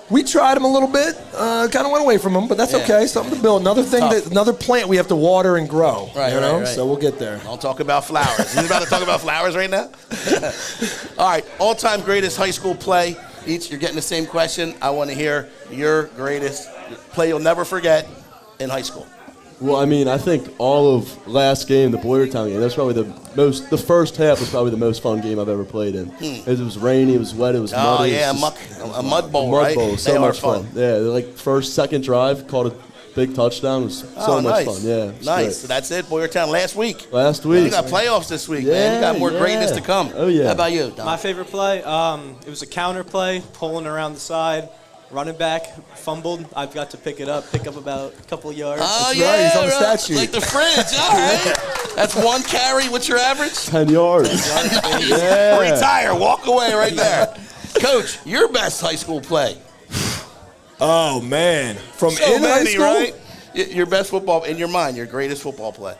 We tried them a little bit, kind of went away from them, but that's okay. Something to build. Another plant we have to water and grow. Right. So we'll get there. Don't talk about flowers. He's about to talk about flowers right now. All right, all-time greatest high school play. Each, you're getting the same question. I want to hear your greatest play you'll never forget in high school. Well, I think all of last game, the Boyertown game, that's probably the first half was probably the most fun game I've ever played in. It was rainy, it was wet, it was muddy. Oh, yeah, a mud bowl, right? Mud bowl, so much fun. Yeah, first, second drive, caught a big touchdown. It was so much fun. Yeah, nice. So that's it, Boyertown, last week. You got playoffs this week, man. You got more greatness to come. Oh, yeah. How about you, Don? My favorite play, it was a counter play, pulling around the side. Running back fumbled. I've got to pick up about a couple yards. Oh, That's yeah, right. He's on the stat sheet. Like the fridge. All right. That's one carry. What's your average? 10 yards. Yeah. Retire. Walk away right there. Coach, your best high school play. Oh, man. From so in many, high school? Right? Your best football, in your mind, your greatest football play.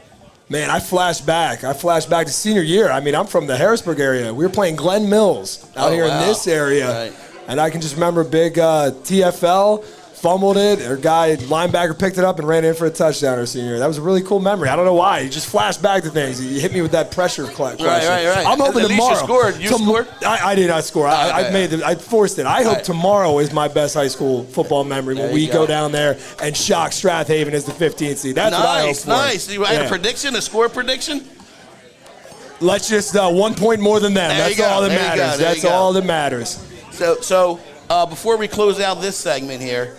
Man, I flash back to senior year. I'm from the Harrisburg area. We were playing Glen Mills out here in this area. Right. And I can just remember big TFL, fumbled it. Our linebacker picked it up and ran in for a touchdown our senior year. That was a really cool memory. I don't know why. You just flashed back to things. You hit me with that pressure question. Right. I'm hoping tomorrow. You scored. You scored? I did not score. I forced it. I hope tomorrow is my best high school football memory when we go down there and shock Strathaven as the 15th seed. That's what I hope for. Nice. You had a prediction, a score prediction? Let's just 1 point more than them. That's all that matters. That's all that matters. So before we close out this segment here,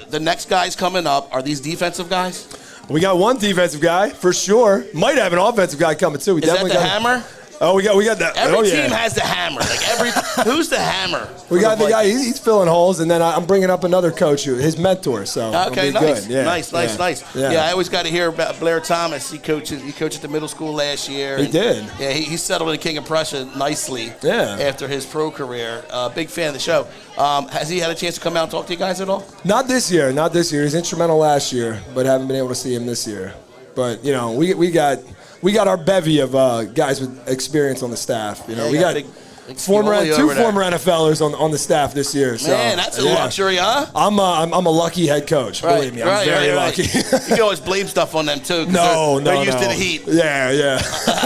the next guys coming up, are these defensive guys? We got one defensive guy for sure. Might have an offensive guy coming too. Is that the hammer? Oh, we got that. Every team has the hammer. Who's the hammer? We got the guy. He's filling holes, and then I'm bringing up another coach, his mentor. So okay, nice, good. Yeah. nice. Yeah, I always got to hear about Blair Thomas. He coached at the middle school last year. He did. Yeah, he settled in King of Prussia nicely. Yeah. After his pro career, big fan of the show. Has he had a chance to come out and talk to you guys at all? Not this year. He was instrumental last year, but haven't been able to see him this year. But we got our bevy of guys with experience on the staff. We got two former NFLers on the staff this year. So, man, that's a luxury, huh? I'm a lucky head coach. Believe me, I'm very lucky. You can always blame stuff on them too. No, they're used to the heat. Yeah.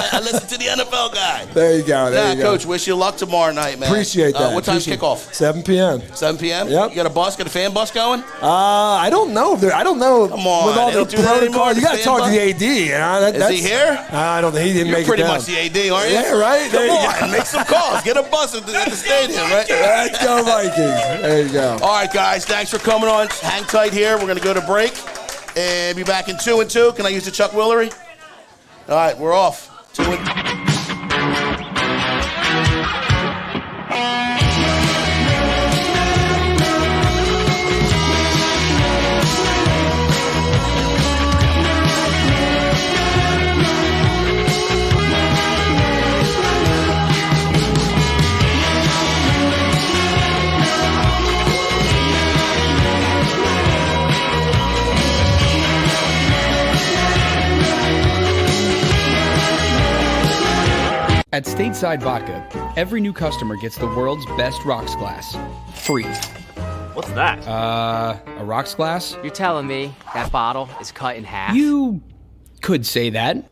I listen to the NFL guy. There you go. Coach, wish you luck tomorrow night, man. Appreciate that. What time's kickoff? 7 p.m. 7 p.m. Yep. You got a fan bus going? I don't know. I don't know. Come on, with all the protocol, you got to talk to the AD. Is he here? I don't think he didn't make it down. You're pretty much the AD, aren't you? Yeah, right. Come on, make some calls. Get a bus at the stadium, right? Let's go Vikings. There you go. All right, guys. Thanks for coming on. Hang tight here. We're going to go to break and be back in 2 and 2. Can I use the Chuck Willery? All right, we're off. 2 and 2. At Stateside Vodka, every new customer gets the world's best rocks glass, free. What's that? A rocks glass? You're telling me that bottle is cut in half? You could say that.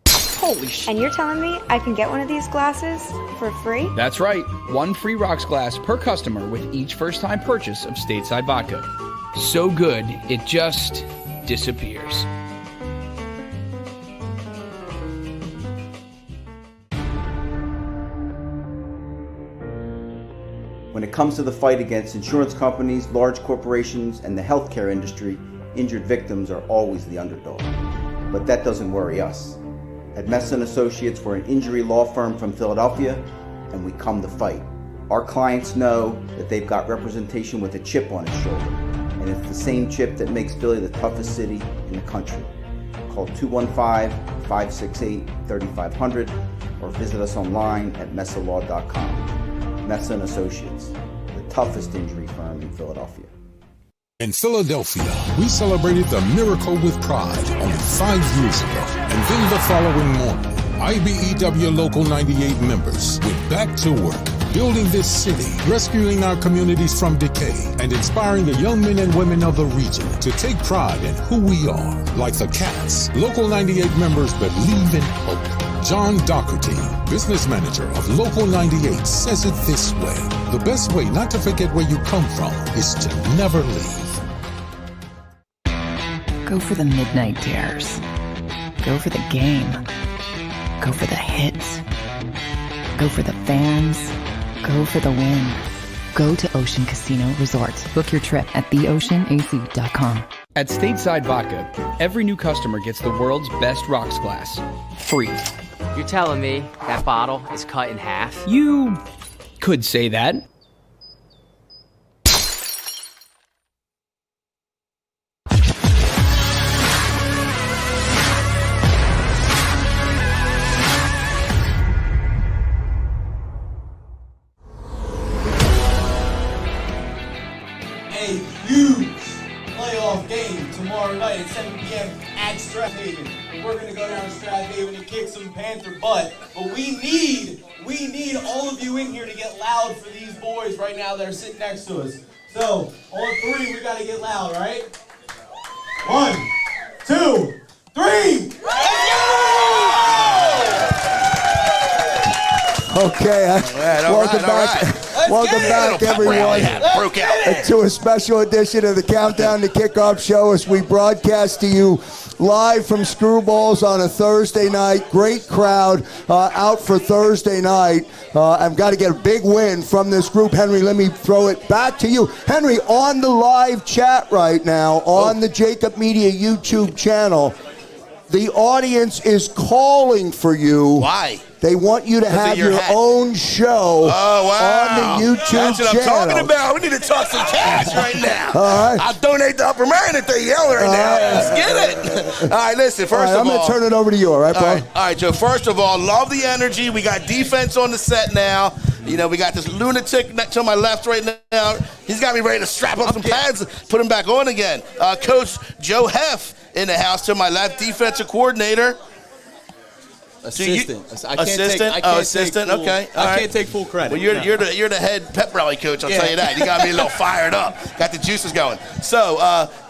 Holy shit. And you're telling me I can get one of these glasses for free? That's right. One free rocks glass per customer with each first-time purchase of Stateside Vodka. So good, it just disappears. When it comes to the fight against insurance companies, large corporations, and the healthcare industry, injured victims are always the underdog. But that doesn't worry us. At Messon Associates, we're an injury law firm from Philadelphia, and we come to fight. Our clients know that they've got representation with a chip on its shoulder, and it's the same chip that makes Philly the toughest city in the country. Call 215-568-3500 or visit us online at messalaw.com. Messon Associates, the toughest injury firm in Philadelphia. In Philadelphia, we celebrated the miracle with pride only 5 years ago. And then the following morning, IBEW Local 98 members went back to work, building this city, rescuing our communities from decay, and inspiring the young men and women of the region to take pride in who we are. Like the Cats, Local 98 members believe in hope. John Doherty, business manager of Local 98, says it this way: the best way not to forget where you come from is to never leave. Go for the midnight dares. Go for the game. Go for the hits. Go for the fans. Go for the win. Go to Ocean Casino Resort. Book your trip at theoceanac.com. At Stateside Vodka, every new customer gets the world's best rocks glass, free. You're telling me that bottle is cut in half? You could say that. A huge playoff game tomorrow night at 7 p.m. at Strathaven. And we're going to go down to Strathaven and kick some Panther butt. But we need all of you in here to get loud for these boys right now that are sitting next to us. So, on 3, we got to get loud, all right? 1, 2, 3! Let's go! Okay, welcome back. Welcome back, everyone, to a special edition of the Countdown to Kickoff show as we broadcast to you live from Screwballs on a Thursday night. Great crowd out for Thursday night. I've got to get a big win from this group. Henry, let me throw it back to you. Henry, on the live chat right now on the JAKIB Media YouTube channel, the audience is calling for you. Why? They want you to have your own show on the YouTube That's what channel. I'm talking about. We need to talk some cash right now. All right. I'll donate to Upper Marion if they yell right now. Let's get it. All right, listen, first of all. I'm going to turn it over to you, all right, bro? All right, Joe. First of all, love the energy. We got defense on the set now. You know, we got this lunatic to my left right now. He's got me ready to strap up some pads, put him back on again. Coach Joe Heff in the house to my left, defensive coordinator. Assistant. Assistant. Okay. I can't take full credit. Well, you're the head pep rally coach. I'll tell you that. You got me a little fired up. Got the juices going. So,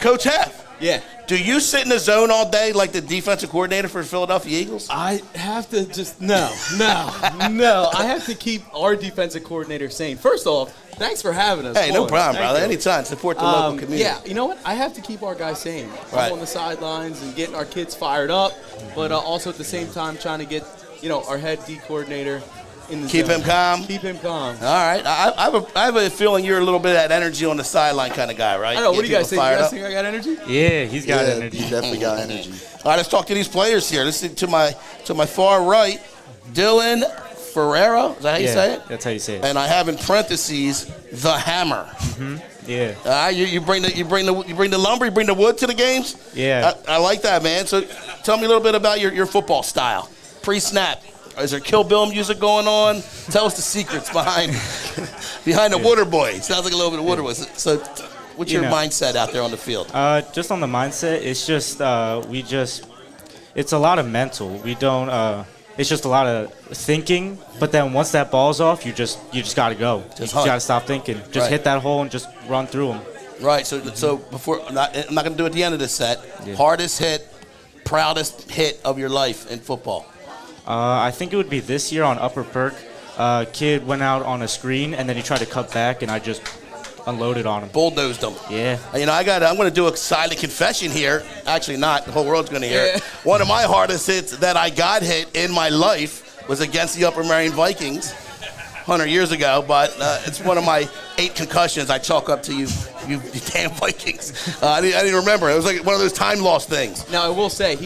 Coach Heff. Yeah. Do you sit in the zone all day like the defensive coordinator for the Philadelphia Eagles? I have to just no. I have to keep our defensive coordinator sane. First off, thanks for having us. Hey, no problem, brother. Anytime. Support the local community. Yeah, you know what? I have to keep our guys sane. Right. I'm on the sidelines and getting our kids fired up, but also at the same time trying to get our head D coordinator in the Keep zone. him calm. Keep him calm. All right. I have a feeling you're a little bit of that energy on the sideline kind of guy, right? I know. What do you guys think? You guys Up? think I got energy? Yeah, he's got energy. He definitely got energy. All right, let's talk to these players here. Let's see to my far right, Dylan Ferrero. Is that how you say it? That's how you say it. And I have in parentheses the Hammer. Yeah. You bring the lumber, you bring the wood to the games. Yeah. I like that, man. So tell me a little bit about your football style, pre-snap. Is there Kill Bill music going on? Tell us the secrets behind the Water Boy. Sounds like a little bit of Water Boy. So what's your mindset out there on the field? Just on the mindset, it's just it's a lot of mental. We don't. It's just a lot of thinking. But then once that ball's off, you just got to go. You just got to stop thinking. Just hit that hole and just run through them. Right. So before I'm not going to do it at the end of this set. Yeah. Hardest hit, proudest hit of your life in football. I think it would be this year on Upper Perk. Kid went out on a screen, and then he tried to cut back, and I just unloaded on him. Bulldozed him. Yeah. You know, I'm going to do a silent confession here. Actually not. The whole world's going to hear it. One of my hardest hits that I got hit in my life was against the Upper Marion Vikings 100 years ago, but it's one of my 8 concussions I chalk up to you damn Vikings. I didn't remember. It was like one of those time lost things. Now, I will say,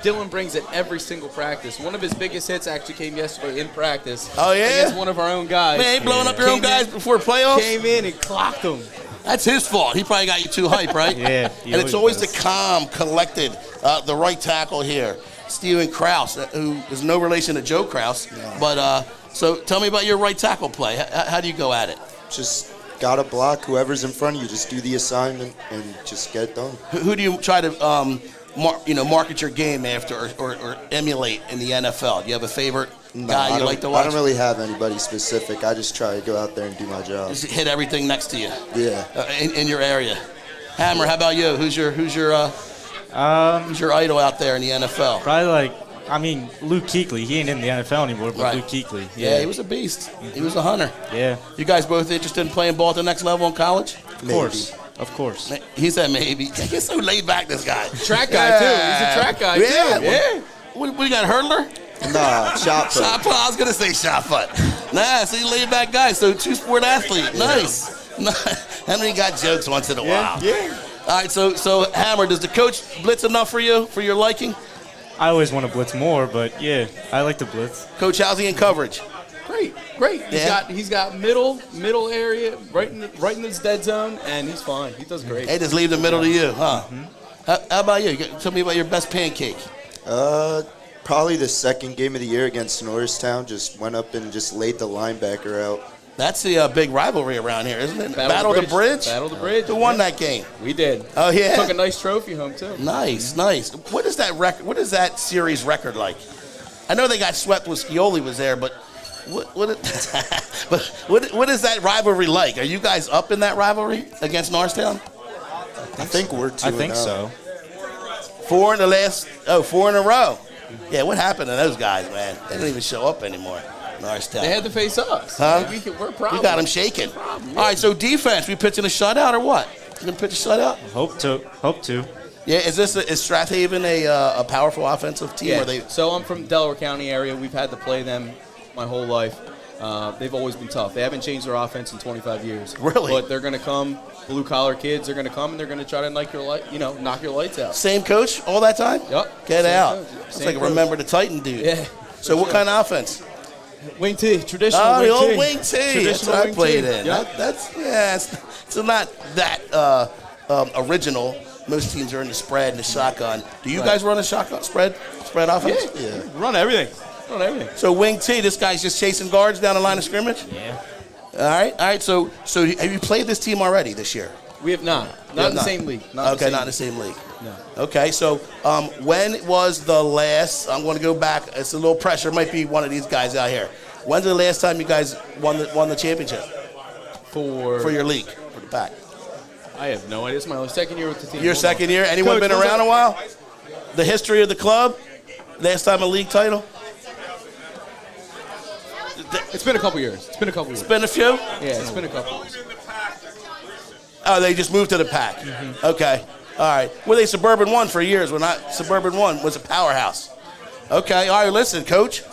Dylan brings it every single practice. One of his biggest hits actually came yesterday in practice. Oh, yeah? Against one of our own guys. Man, ain't blowing up your own guys before playoffs? Came in and clocked him. That's his fault. He probably got you too hype, right? Yeah. And it's always the calm, collected, the right tackle here. Steven Krause, who is no relation to Joe Krause. No. But so tell me about your right tackle play. How do you go at it? Just got to block whoever's in front of you. Just do the assignment and just get it done. Who do you try to market your game after or emulate in the NFL? Do you have a favorite guy you like to watch? I don't really have anybody specific. I just try to go out there and do my job. Just hit everything next to you. Yeah. In your area. Hammer, how about you? Who's your idol out there in the NFL? Probably Luke Kuechly. He ain't in the NFL anymore, but right. Luke Kuechly. Yeah, he was a beast. He was a hunter. Yeah. You guys both interested in playing ball at the next level in college? Of course. He said maybe. He's so laid back, this guy. Track guy, too. He's a track guy, too. Yeah. What you got, hurdler? Nah, shot put. Shot put. I was going to say shot put. Nah, so you laid back guy. So two-sport athlete. Nice. Henry got jokes once in a while. Yeah. All right, so Hammer, does the coach blitz enough for you, for your liking? I always want to blitz more, but yeah, I like to blitz. Coach, how's he in coverage? Great. He's got middle area, right in this dead zone, and he's fine. He does great. They just leave the middle to you, huh? Mm-hmm. How about you? Tell me about your best pancake. Probably the second game of the year against Norristown. Just went up and just laid the linebacker out. That's the big rivalry around here, isn't it? Battle of the Bridge? Battle of the Bridge. Who won that game? We did. Oh, yeah? Took a nice trophy home, too. Nice. What is that record? What is that series record like? I know they got swept when Scioli was there, but what is that rivalry like? Are you guys up in that rivalry against Norristown? I think we're 2-0. I think so. 4 in a row. Yeah, what happened to those guys, man? They don't even show up anymore. Nice tap. They had to face us. Huh? We're a problem. You got them shaking. All right, so defense, we pitching a shutout or what? You gonna pitch a shutout? Hope to. Yeah, is Strathaven a powerful offensive team? Yeah. Or they? So I'm from Delaware County area. We've had to play them my whole life. They've always been tough. They haven't changed their offense in 25 years. Really? But they're going to come. Blue collar kids are going to come and they're going to try to knock your lights out. Same coach all that time? Yep. Get Same out. coach. It's Same like a coach. Remember the Titan dude. Yeah. So what kind of offense? Wing T, traditional Oh, wing the old T. wing T. That's Traditional what I wing played T. in. Yep. It's not that original. Most teams are in the spread and the shotgun. Do you guys run a shotgun spread offense? Yeah. Run everything. So wing T, this guy's just chasing guards down the line of scrimmage? Yeah. All right. So have you played this team already this year? We have not. Not in the same league. Not in the same league. No. Okay, so when was the last? I'm going to go back. It's a little pressure. It might be one of these guys out here. When's the last time you guys won the championship For your league, for the pack? I have no idea. It's my second year with the team. Your second year. Anyone been around a while? The history of the club. Last time a league title. It's been a couple years. It's been a few. Yeah, it's been a couple years. Oh, they just moved to the pack. Mm-hmm. Okay. All right. Well, they Suburban 1 for years. Suburban 1 was a powerhouse. Okay. All right. Listen, Coach.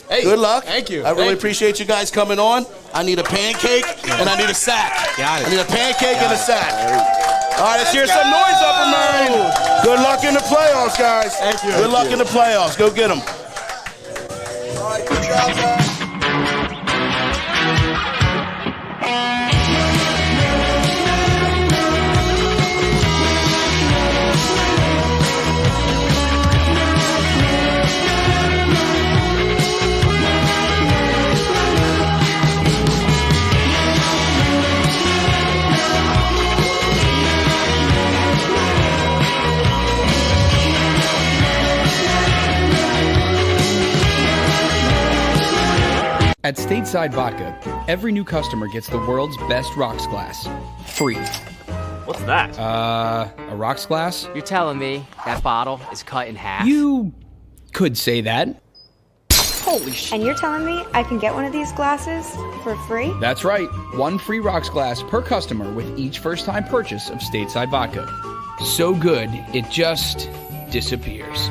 Hey, good luck. Thank you. I really appreciate you guys coming on. I need a pancake and I need a sack. Got it. I need a pancake and a sack. All right. Let's hear some noise, Upper Marion. Good luck in the playoffs, guys. Thank you. Good luck in the playoffs. Go get them. All right, good job, guys. At Stateside Vodka, every new customer gets the world's best rocks glass. Free. What's that? A rocks glass? You're telling me that bottle is cut in half? You could say that. Holy shit. And you're telling me I can get one of these glasses for free? That's right. One free rocks glass per customer with each first-time purchase of Stateside Vodka. So good, it just disappears.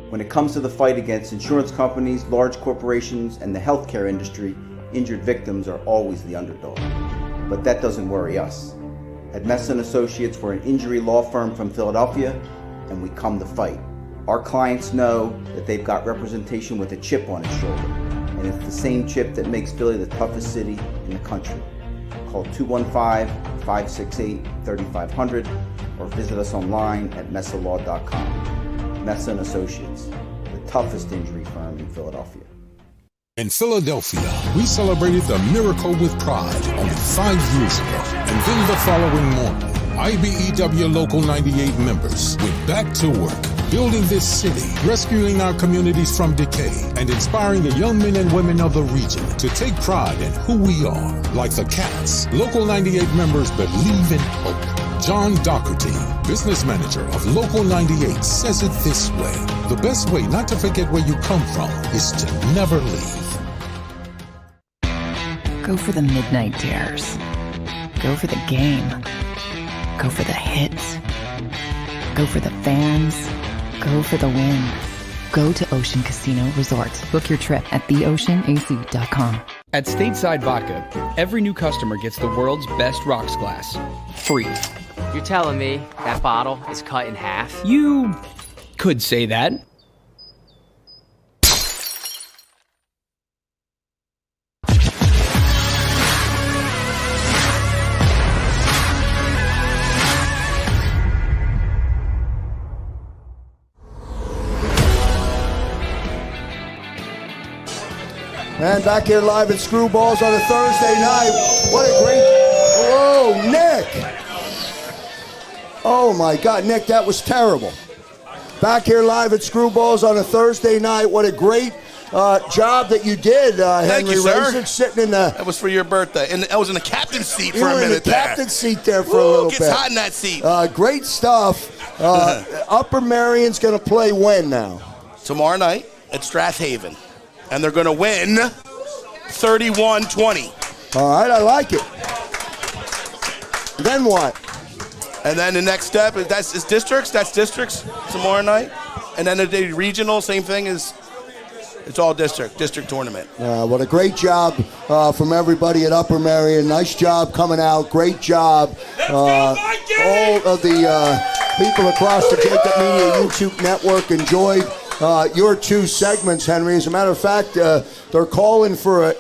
When it comes to the fight against insurance companies, large corporations, and the healthcare industry, injured victims are always the underdog. But that doesn't worry us. At Messa & Associates, we're an injury law firm from Philadelphia, and we come to fight. Our clients know that they've got representation with a chip on its shoulder, and it's the same chip that makes Philly the toughest city in the country. Call 215-568-3500 or visit us online at messalaw.com. Messa & Associates, the toughest injury firm in Philadelphia. In Philadelphia, we celebrated the miracle with pride only 5 years ago. And then the following morning, IBEW Local 98 members went back to work, building this city, rescuing our communities from decay, and inspiring the young men and women of the region to take pride in who we are. Like the Cats, Local 98 members believe in hope. John Doherty, business manager of Local 98, says it this way: the best way not to forget where you come from is to never leave. Go for the midnight dares. Go for the game. Go for the hits. Go for the fans. Go for the win. Go to Ocean Casino Resort. Book your trip at theoceanac.com. At Stateside Vodka, every new customer gets the world's best rocks glass. Free. You're telling me that bottle is cut in half? You could say that. And back here live at Screwballs on a Thursday night. What a great... Whoa, Nick! Oh my God, Nick, that was terrible. Back here live at Screwballs on a Thursday night. What a great job that you did, Thank Henry you, sir. Raisin, sitting in the... That was for your birthday. And I was in the captain's seat You for a were in minute the there. captain's seat there for a Ooh, little gets bit. hot in that seat. Great stuff. Upper Marion's going to play when now? Tomorrow night at Strathaven. And they're going to win 31-20. All right, I like it. Then what? And then the next step is that's districts. That's districts tomorrow night. And then the regional, same thing is it's all district tournament. What a great job from everybody at Upper Marion. Nice job coming out. Great job. All of the people across the JAKIB Media YouTube network enjoyed your two segments, Henry. As a matter of fact, they're calling for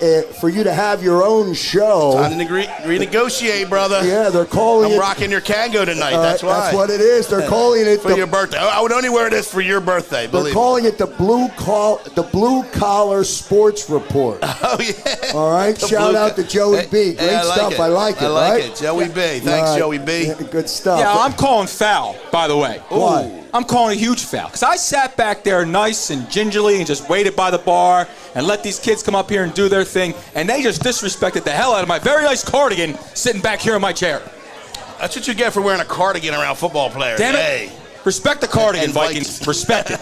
you to have your own show. Time to renegotiate, brother. Yeah, they're calling I'm rocking your Kango tonight. That's why. That's what it is. They're calling it for your birthday. I would only wear this for your birthday. They're calling it the blue collar sports report. Oh yeah. All right. Shout out to Joey B. Great I like stuff. It. I like it. I like right? it. Joey B. Thanks, Joey B. Yeah, good stuff. Yeah, I'm calling foul, by the way. Why? I'm calling a huge foul. Because I sat back there nice and gingerly and just waited by the bar and let these kids come up here and do their thing. And they just disrespected the hell out of my very nice cardigan sitting back here in my chair. That's what you get for wearing a cardigan around football players. Damn it. Hey. Respect the cardigan, Vikings. Respect it.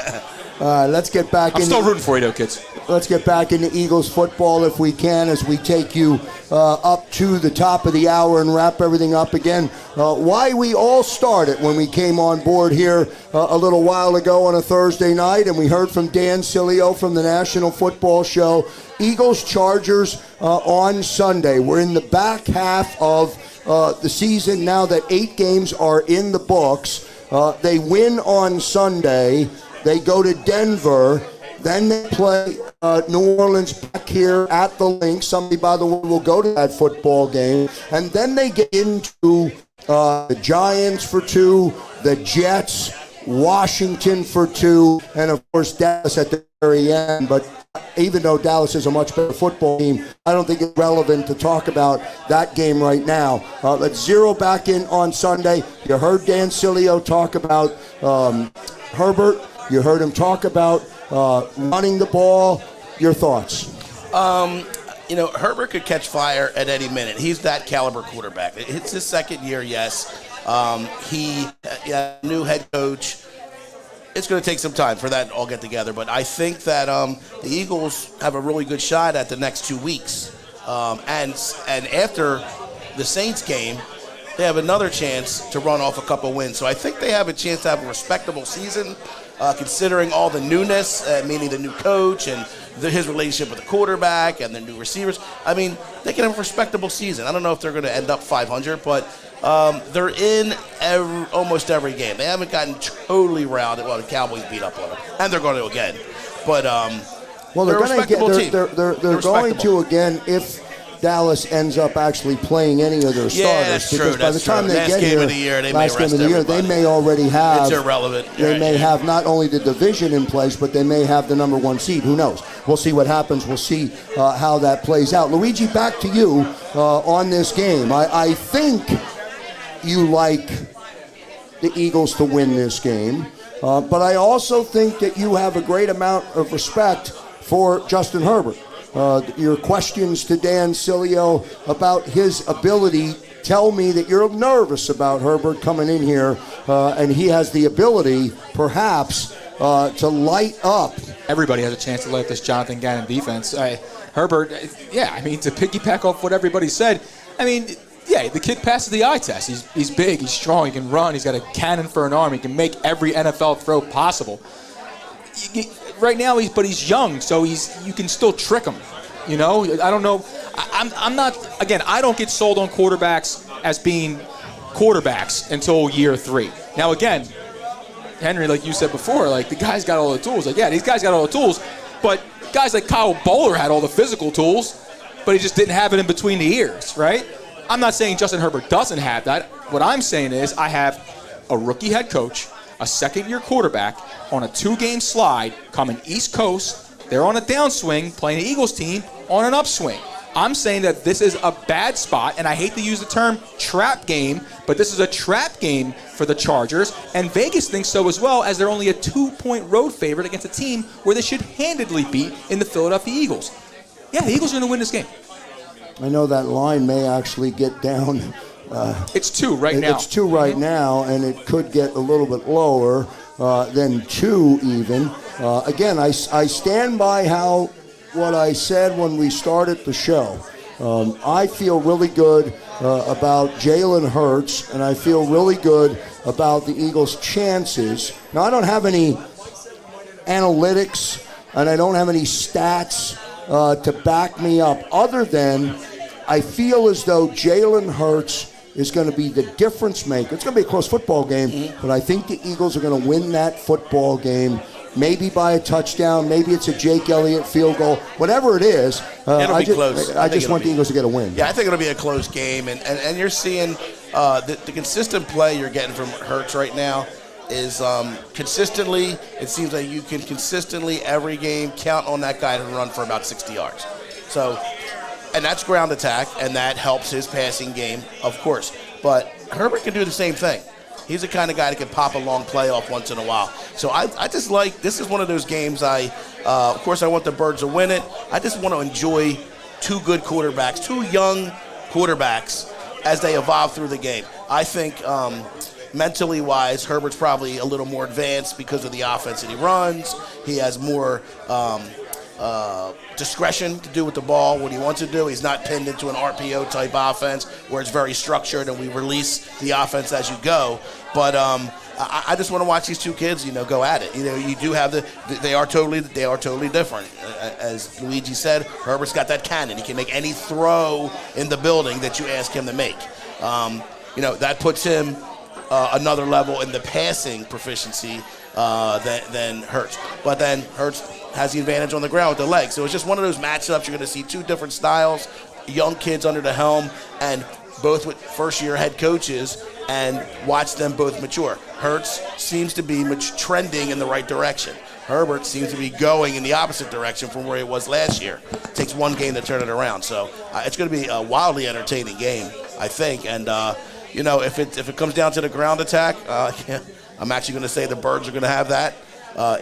All right, let's get back. I'm still rooting for you, though, kids. Let's get back into Eagles football if we can, as we take you up to the top of the hour and wrap everything up again. Why we all started when we came on board here a little while ago on a Thursday night, and we heard from Dan Cilio from the National Football Show. Eagles Chargers on Sunday. We're in the back half of the season now that 8 games are in the books. They win on Sunday. They go to Denver. Then they play New Orleans back here at the Link. Somebody, by the way, will go to that football game. And then they get into the Giants for 2, the Jets, Washington for 2, and, of course, Dallas at the very end. But even though Dallas is a much better football team, I don't think it's relevant to talk about that game right now. Let's zero back in on Sunday. You heard Dan Cilio talk about Herbert. You heard him talk about running the ball. Your thoughts? Herbert could catch fire at any minute. He's that caliber quarterback. It's his second year, yes. He new head coach. It's going to take some time for that to all get together, but I think that the Eagles have a really good shot at the next 2 weeks. And after the Saints game, they have another chance to run off a couple wins. So I think they have a chance to have a respectable season, considering all the newness, meaning the new coach and his relationship with the quarterback and the new receivers. I mean, they can have a respectable season. I don't know if they're going to end up 500, but they're in almost every game. They haven't gotten totally rounded. Well, the Cowboys beat up on them, and they're going to again. But well, they're going to get they're going to again if Dallas ends up actually playing any of their starters. That's because true. by the time they get here, last game of the year, they may already have. It's irrelevant. They may have not only the division in place, but they may have the number 1 seed. Who knows? We'll see what happens. We'll see how that plays out. Luigi, back to you on this game. I think you like the Eagles to win this game, but I also think that you have a great amount of respect for Justin Herbert. Your questions to Dan Cilio about his ability tell me that you're nervous about Herbert coming in here, and he has the ability, perhaps, to light up. Everybody has a chance to light up this Jonathan Gannon defense. Herbert, to piggyback off what everybody said, the kid passes the eye test. He's big, he's strong, he can run, he's got a cannon for an arm, he can make every NFL throw possible. Right now, he's young, so you can still trick him. I don't know. I'm not. Again, I don't get sold on quarterbacks as being quarterbacks until year 3. Now, again, Henry, like you said before, the guy's got all the tools. These guys got all the tools, but guys like Kyle Bowler had all the physical tools, but he just didn't have it in between the ears, right? I'm not saying Justin Herbert doesn't have that. What I'm saying is I have a rookie head coach, a second-year quarterback on a 2-game slide coming East Coast. They're on a downswing playing the Eagles team on an upswing. I'm saying that this is a bad spot, and I hate to use the term trap game, but this is a trap game for the Chargers, and Vegas thinks so as well, as they're only a 2-point road favorite against a team where they should handedly beat in the Philadelphia Eagles. Yeah, the Eagles are going to win this game. I know that line may actually get down. It's 2 right now. It's 2 right now, and it could get a little bit lower than 2 even. Again, I stand by what I said when we started the show. I feel really good about Jalen Hurts, and I feel really good about the Eagles' chances. Now, I don't have any analytics, and I don't have any stats to back me up, other than I feel as though Jalen Hurts is going to be the difference maker. It's going to be a close football game, but I think the Eagles are going to win that football game, maybe by a touchdown, maybe it's a Jake Elliott field goal, whatever it is. It'll be close. I just want the Eagles to get a win. Yeah, I think it'll be a close game, and you're seeing the consistent play you're getting from Hurts right now is consistently, it seems like you can consistently every game count on that guy to run for about 60 yards. So, and that's ground attack, and that helps his passing game, of course. But Herbert can do the same thing. He's the kind of guy that can pop a long play off once in a while. So I just like, this is one of those games of course I want the Birds to win it. I just want to enjoy 2 good quarterbacks, 2 young quarterbacks as they evolve through the game. I think mentally wise, Herbert's probably a little more advanced because of the offense that he runs. He has more discretion to do with the ball what he wants to do. He's not pinned into an RPO type offense where it's very structured and we release the offense as you go. But I just want to watch these 2 kids, go at it. You do have they are totally different. As Luigi said, Herbert's got that cannon. He can make any throw in the building that you ask him to make. That puts him another level in the passing proficiency than Hurts. But then Hurts has the advantage on the ground with the legs. So it's just one of those matchups. You're going to see 2 different styles, young kids under the helm, and both with first-year head coaches, and watch them both mature. Hurts seems to be trending in the right direction. Herbert seems to be going in the opposite direction from where he was last year. It takes 1 game to turn it around. So it's going to be a wildly entertaining game, I think. And, if it comes down to the ground attack, I'm actually going to say the Birds are going to have that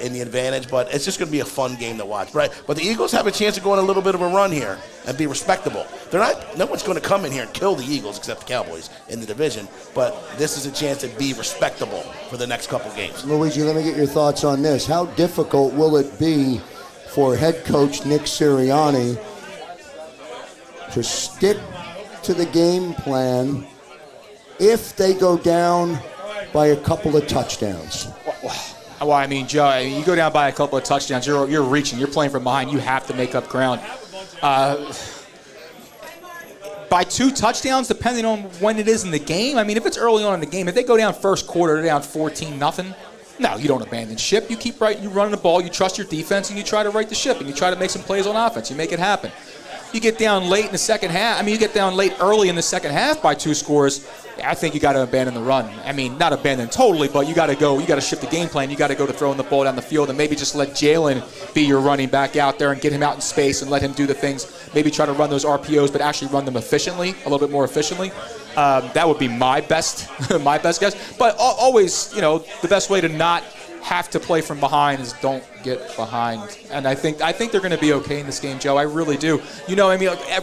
in the advantage, but it's just going to be a fun game to watch, right? But the Eagles have a chance of going a little bit of a run here and be respectable. No one's going to come in here and kill the Eagles except the Cowboys in the division, but this is a chance to be respectable for the next couple games. Luigi, let me get your thoughts on this. How difficult will it be for head coach Nick Sirianni to stick to the game plan if they go down by a couple of touchdowns? Well, I mean, Joe, you go down by a couple of touchdowns, you're reaching, you're playing from behind, you have to make up ground. By 2 touchdowns, depending on when it is in the game. I mean, if it's early on in the game, if they go down first quarter, they're down 14-0. No, you don't abandon ship. You keep you running the ball, you trust your defense, and you try to right the ship, and you try to make some plays on offense. You make it happen. You get down late in the second half. You get down late early in the second half by 2 scores. I think you got to abandon the run. I mean, not abandon totally, but you got to go. You got to shift the game plan. You got to go to throwing the ball down the field, and maybe just let Jalen be your running back out there and get him out in space and let him do the things. Maybe try to run those RPOs, but actually run them efficiently, a little bit more efficiently. That would be my best guess. But always, the best way to not have to play from behind is don't get behind. And I think they're going to be okay in this game, Joe. I really do.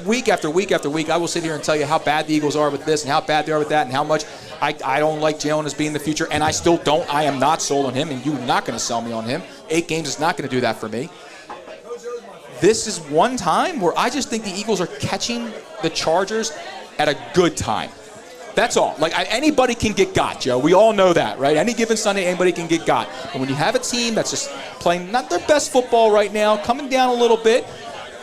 Week after week after week, I will sit here and tell you how bad the Eagles are with this and how bad they are with that and how much I don't like Jalen as being the future. And I still don't. I am not sold on him, and you're not going to sell me on him. 8 games is not going to do that for me. This is one time where I just think the Eagles are catching the Chargers at a good time. That's all. Anybody can get got, Joe. We all know that, right? Any given Sunday, anybody can get got. And when you have a team that's just playing not their best football right now, coming down a little bit,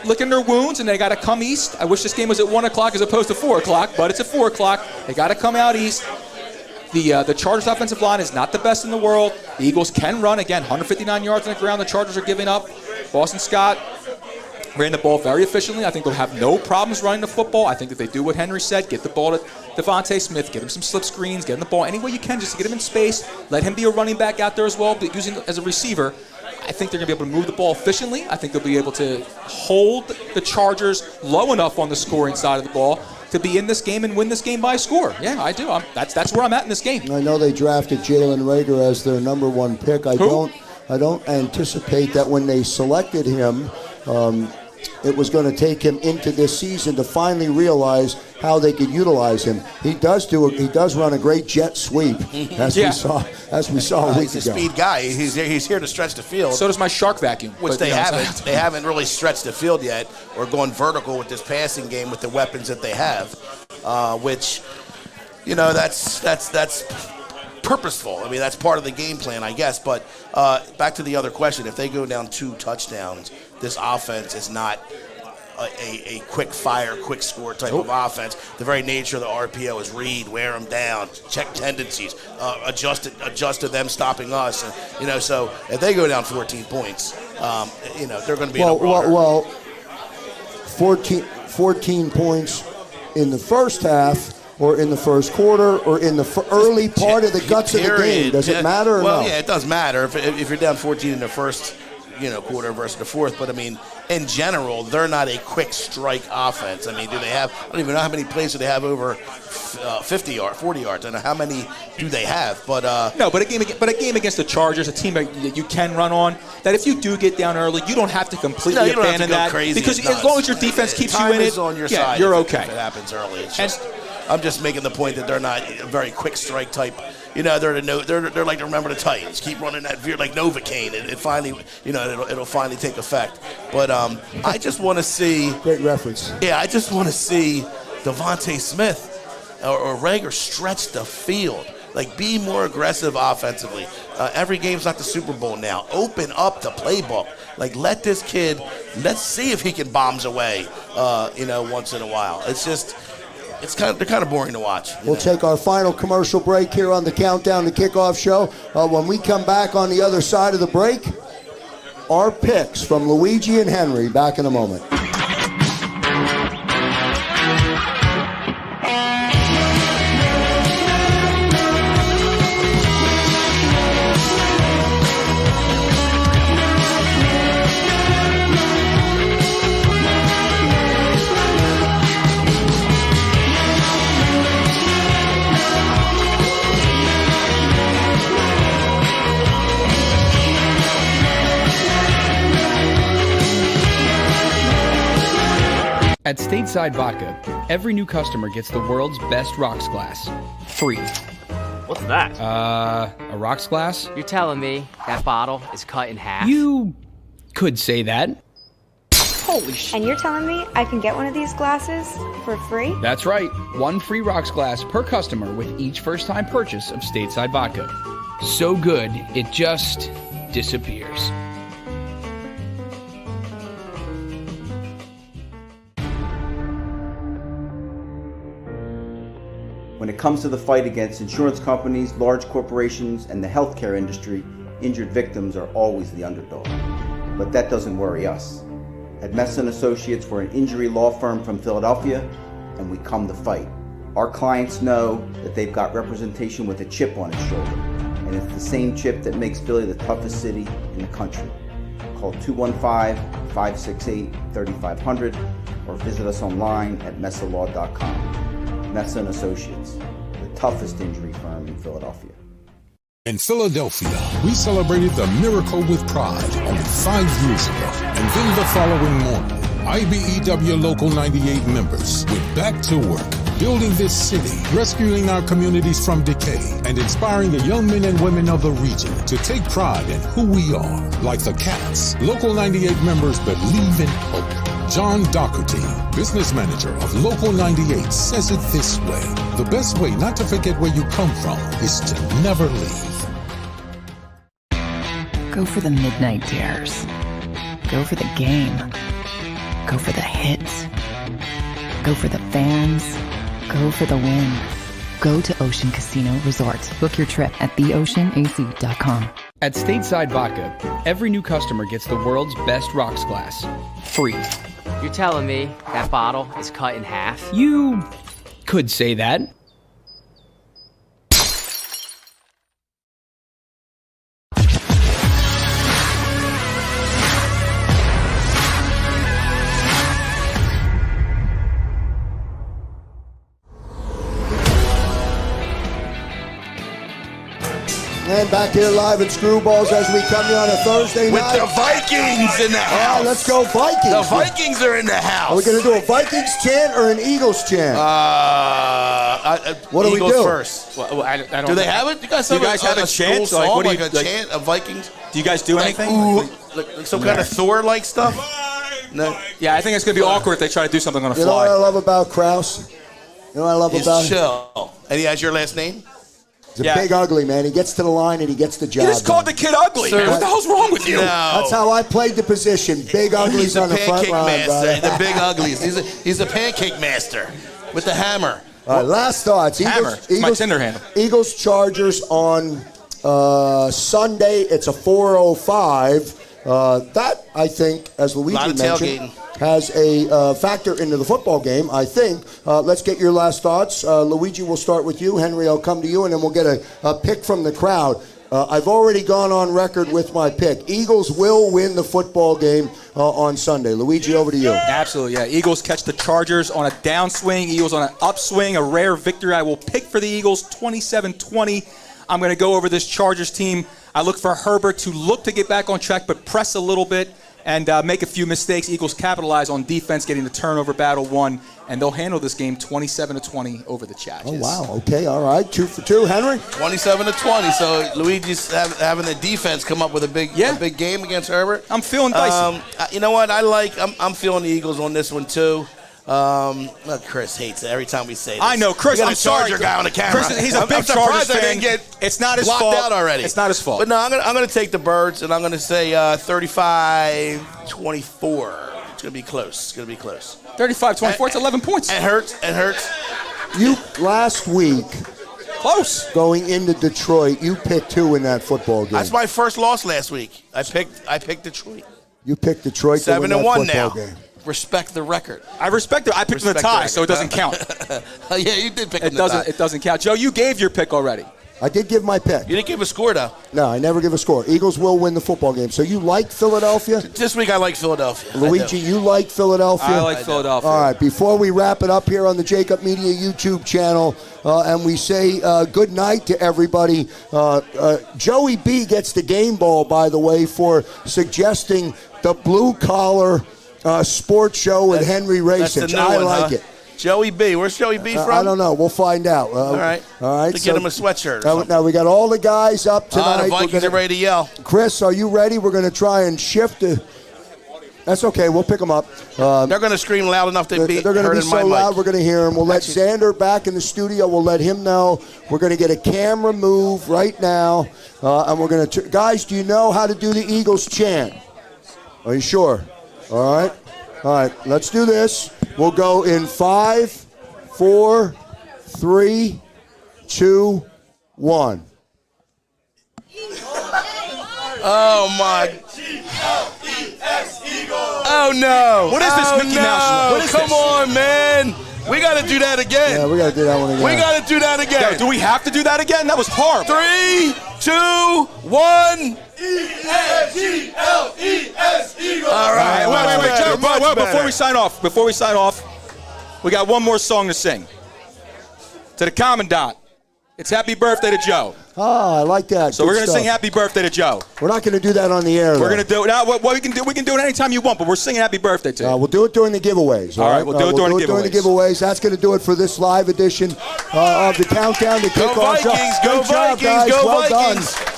licking their wounds, and they got to come east. I wish this game was at 1 o'clock as opposed to 4 o'clock, but it's at 4 o'clock. They got to come out east. The Chargers' offensive line is not the best in the world. The Eagles can run. Again, 159 yards on the ground. The Chargers are giving up. Boston Scott ran the ball very efficiently. I think they'll have no problems running the football. I think that they do what Henry said, get the ball to Devonta Smith, give him some slip screens, get him the ball any way you can just to get him in space, let him be a running back out there as well, but using as a receiver. I think they're going to be able to move the ball efficiently. I think they'll be able to hold the Chargers low enough on the scoring side of the ball to be in this game and win this game by a score. Yeah, I do. That's where I'm at in this game. I know they drafted Jalen Reagor as their number one pick. I don't anticipate that when they selected him, it was going to take him into this season to finally realize how they could utilize him. He does run a great jet sweep, as we saw a week ago. He's a speed guy. He's here to stretch the field. So does my shark vacuum. Which they haven't. They haven't really stretched the field yet, or gone vertical with this passing game with the weapons that they have, which, that's purposeful. I mean, that's part of the game plan, I guess. But back to the other question: if they go down 2 touchdowns, this offense is not a quick fire, quick score type of offense. The very nature of the RPO is read, wear them down, check tendencies, adjust to them stopping us. And, so if they go down 14 points, they're going to be in a water. Well, 14 points in the first half, or in the first quarter, or in the early part of the guts of the game. Does it matter or well, no? Yeah, it does matter if you're down 14 in the first quarter versus the fourth. But, I mean, in general, they're not a quick strike offense. I mean, do they have – I don't even know how many plays do they have over 40 yards. I don't know how many do they have. But a game against the Chargers, a team that you can run on, that if you do get down early, you don't have to completely abandon that. Crazy because as long as your defense keeps you in it, on your side you're if okay. If it happens early. It's just – I'm just making the point that they're not a very quick strike type. They're like to remember the Titans. Keep running that veer like Novocaine. It finally, it'll finally take effect. But I just want to see great reference. Yeah, I just want to see Devonta Smith or Reagor stretch the field. Like, be more aggressive offensively. Every game's not the Super Bowl now. Open up the playbook. Like, let this kid. Let's see if he can bombs away. Once in a while. It's just. They're kind of boring to watch. We'll take our final commercial break here on the Countdown to Kickoff show. When we come back on the other side of the break, our picks from Luigi and Henry. Back in a moment. At Stateside Vodka, every new customer gets the world's best rocks glass. Free. What's that? A rocks glass? You're telling me that bottle is cut in half? You could say that. Holy shit. And you're telling me I can get one of these glasses for free? That's right. 1 free rocks glass per customer with each first-time purchase of Stateside Vodka. So good, it just disappears. When it comes to the fight against insurance companies, large corporations, and the healthcare industry, injured victims are always the underdog. But that doesn't worry us. At Messon Associates, we're an injury law firm from Philadelphia, and we come to fight. Our clients know that they've got representation with a chip on its shoulder, and it's the same chip that makes Philly the toughest city in the country. Call 215-568-3500 or visit us online at messalaw.com. Messon Associates, the toughest injury firm in Philadelphia. In Philadelphia, we celebrated the miracle with pride only 5 years ago. And then the following morning, IBEW Local 98 members went back to work, building this city, rescuing our communities from decay, and inspiring the young men and women of the region to take pride in who we are. Like the Cats, Local 98 members believe in hope. John Doherty, business manager of Local 98, says it this way: the best way not to forget where you come from is to never leave. Go for the midnight dares. Go for the game. Go for the hits. Go for the fans. Go for the win. Go to Ocean Casino Resort. Book your trip at theoceanac.com. At Stateside Vodka, every new customer gets the world's best rocks glass. Free. You're telling me that bottle is cut in half? You could say that. And back here live at Screwballs as we come here on a Thursday With night. the Vikings in the house. Let's go Vikings. The Vikings are in the house. Are we going to do a Vikings chant or an Eagles chant? What do we Eagles do? first. Well, I don't Do they know. have it? You guys Do you guys have a chant? Song, Like, what do like you- a like- chant of Vikings? Do you guys do Like, anything? ooh, like some kind of Thor-like stuff? No. Yeah, I think it's going to be awkward if they try to do something on a You know what I fly. love about Krause? You know what I love He's about him? chill. And he has your last name? He's a big ugly, man. He gets to the line and he gets the job. You just called the kid ugly, man. What the hell's wrong with you? No. That's how I played the position. Big uglies He's the on the front pancake line, master. brother. The big uglies. He's a pancake master with the hammer. All right, last thoughts. Hammer. It's my Tinder handle. Eagles Chargers on Sunday. It's a 4:05. That, I think, as Luigi Lot of mentioned, tailgating. has a factor into the football game, I think. Let's get your last thoughts. Luigi, we'll start with you. Henry, I'll come to you, and then we'll get a pick from the crowd. I've already gone on record with my pick. Eagles will win the football game on Sunday. Luigi, over to you. Absolutely, yeah. Eagles catch the Chargers on a downswing. Eagles on an upswing, a rare victory. I will pick for the Eagles 27-20. I'm going to go over this Chargers team. I look for Herbert to look to get back on track, but press a little bit and make a few mistakes. Eagles capitalize on defense, getting the turnover battle won, and they'll handle this game 27-20 over the Chargers. Oh, wow. Okay, all right. 2 for 2. Henry? 27-20. So Luigi's having the defense come up with a big game against Herbert. I'm feeling dicey. You know what? I'm feeling the Eagles on this one too. Chris hates it every time we say this. I know, Chris. We got I'm a Charger sorry. guy on the camera. Chris, he's a big I'm surprised Chargers I fan. didn't get It's not his blocked fault. out already. It's not his fault. But no, I'm gonna take the Birds, and I'm gonna say 35-24. It's gonna be close. It's gonna be close. 35-24. It's 11 points. It hurts. It hurts. You, last week, close. Going into Detroit, you picked who in that football game? That's my first loss last week. I picked Detroit. You picked Detroit to win that 7-1 football now. game. Respect the record. I respect it. I picked the tie, so it doesn't count. Yeah, you did pick It doesn't count. Joe, you gave your pick already. I did give my pick. You didn't give a score, though. No, I never give a score. Eagles will win the football game. So you like Philadelphia? This week I like Philadelphia. Luigi, you like Philadelphia? I like Philadelphia. All right, before we wrap it up here on the JAKIB Media YouTube channel, and we say good night to everybody, Joey B gets the game ball, by the way, for suggesting the blue-collar sports show with Henry That's the Racich. new I one, like huh? it. Where's Joey B from? I don't know. We'll find out. All right. To get him a sweatshirt or something. Now we got all the guys up tonight. The Vikings are ready to yell. Chris, are you ready? We're going to try and shift. That's okay. We'll pick them up. They're going to scream loud enough to be They're going to heard be in my so loud. mic. We're going to hear them. We'll let Xander back in the studio. We'll let him know. We're going to get a camera move right now, and we're going to. Guys, do you know how to do the Eagles chant? Are you sure? All right. All right. Let's do this. We'll go in 5, 4, 3, 2, 1. Oh my! Oh no! What is this, Mickey Mouse? What is Come this? on, man! We got to do that again. Yeah, we got to do that one again. We got to do that again. Yo, do we have to do that again? That was horrible. 3, 2, 1. E-A-G-L-E-S Eagles. All right. Wait, Joe. Much Before better. we sign off, we got one more song to sing. To the Commandant. It's Happy Birthday to Joe. Oh, I like that. So Good we're going to stuff. sing Happy Birthday to Joe. We're not going to do that on the air, We're though. going to do it. Now, what we can do it anytime you want, but we're singing Happy Birthday to you. We'll do it during the giveaways. All right, we'll do it during the giveaways. That's going to do it for this live edition of the Countdown to Go Kickoff. Vikings! Great Go job, Vikings! guys. Go Well Vikings! done.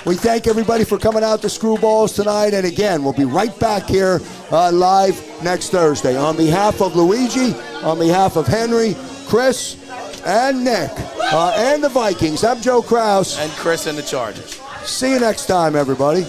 We thank everybody for coming out to Screwballs tonight. And again, we'll be right back here live next Thursday. On behalf of Luigi, on behalf of Henry, Chris, and Nick, and the Vikings, I'm Joe Krause. And Chris and the Chargers. See you next time, everybody.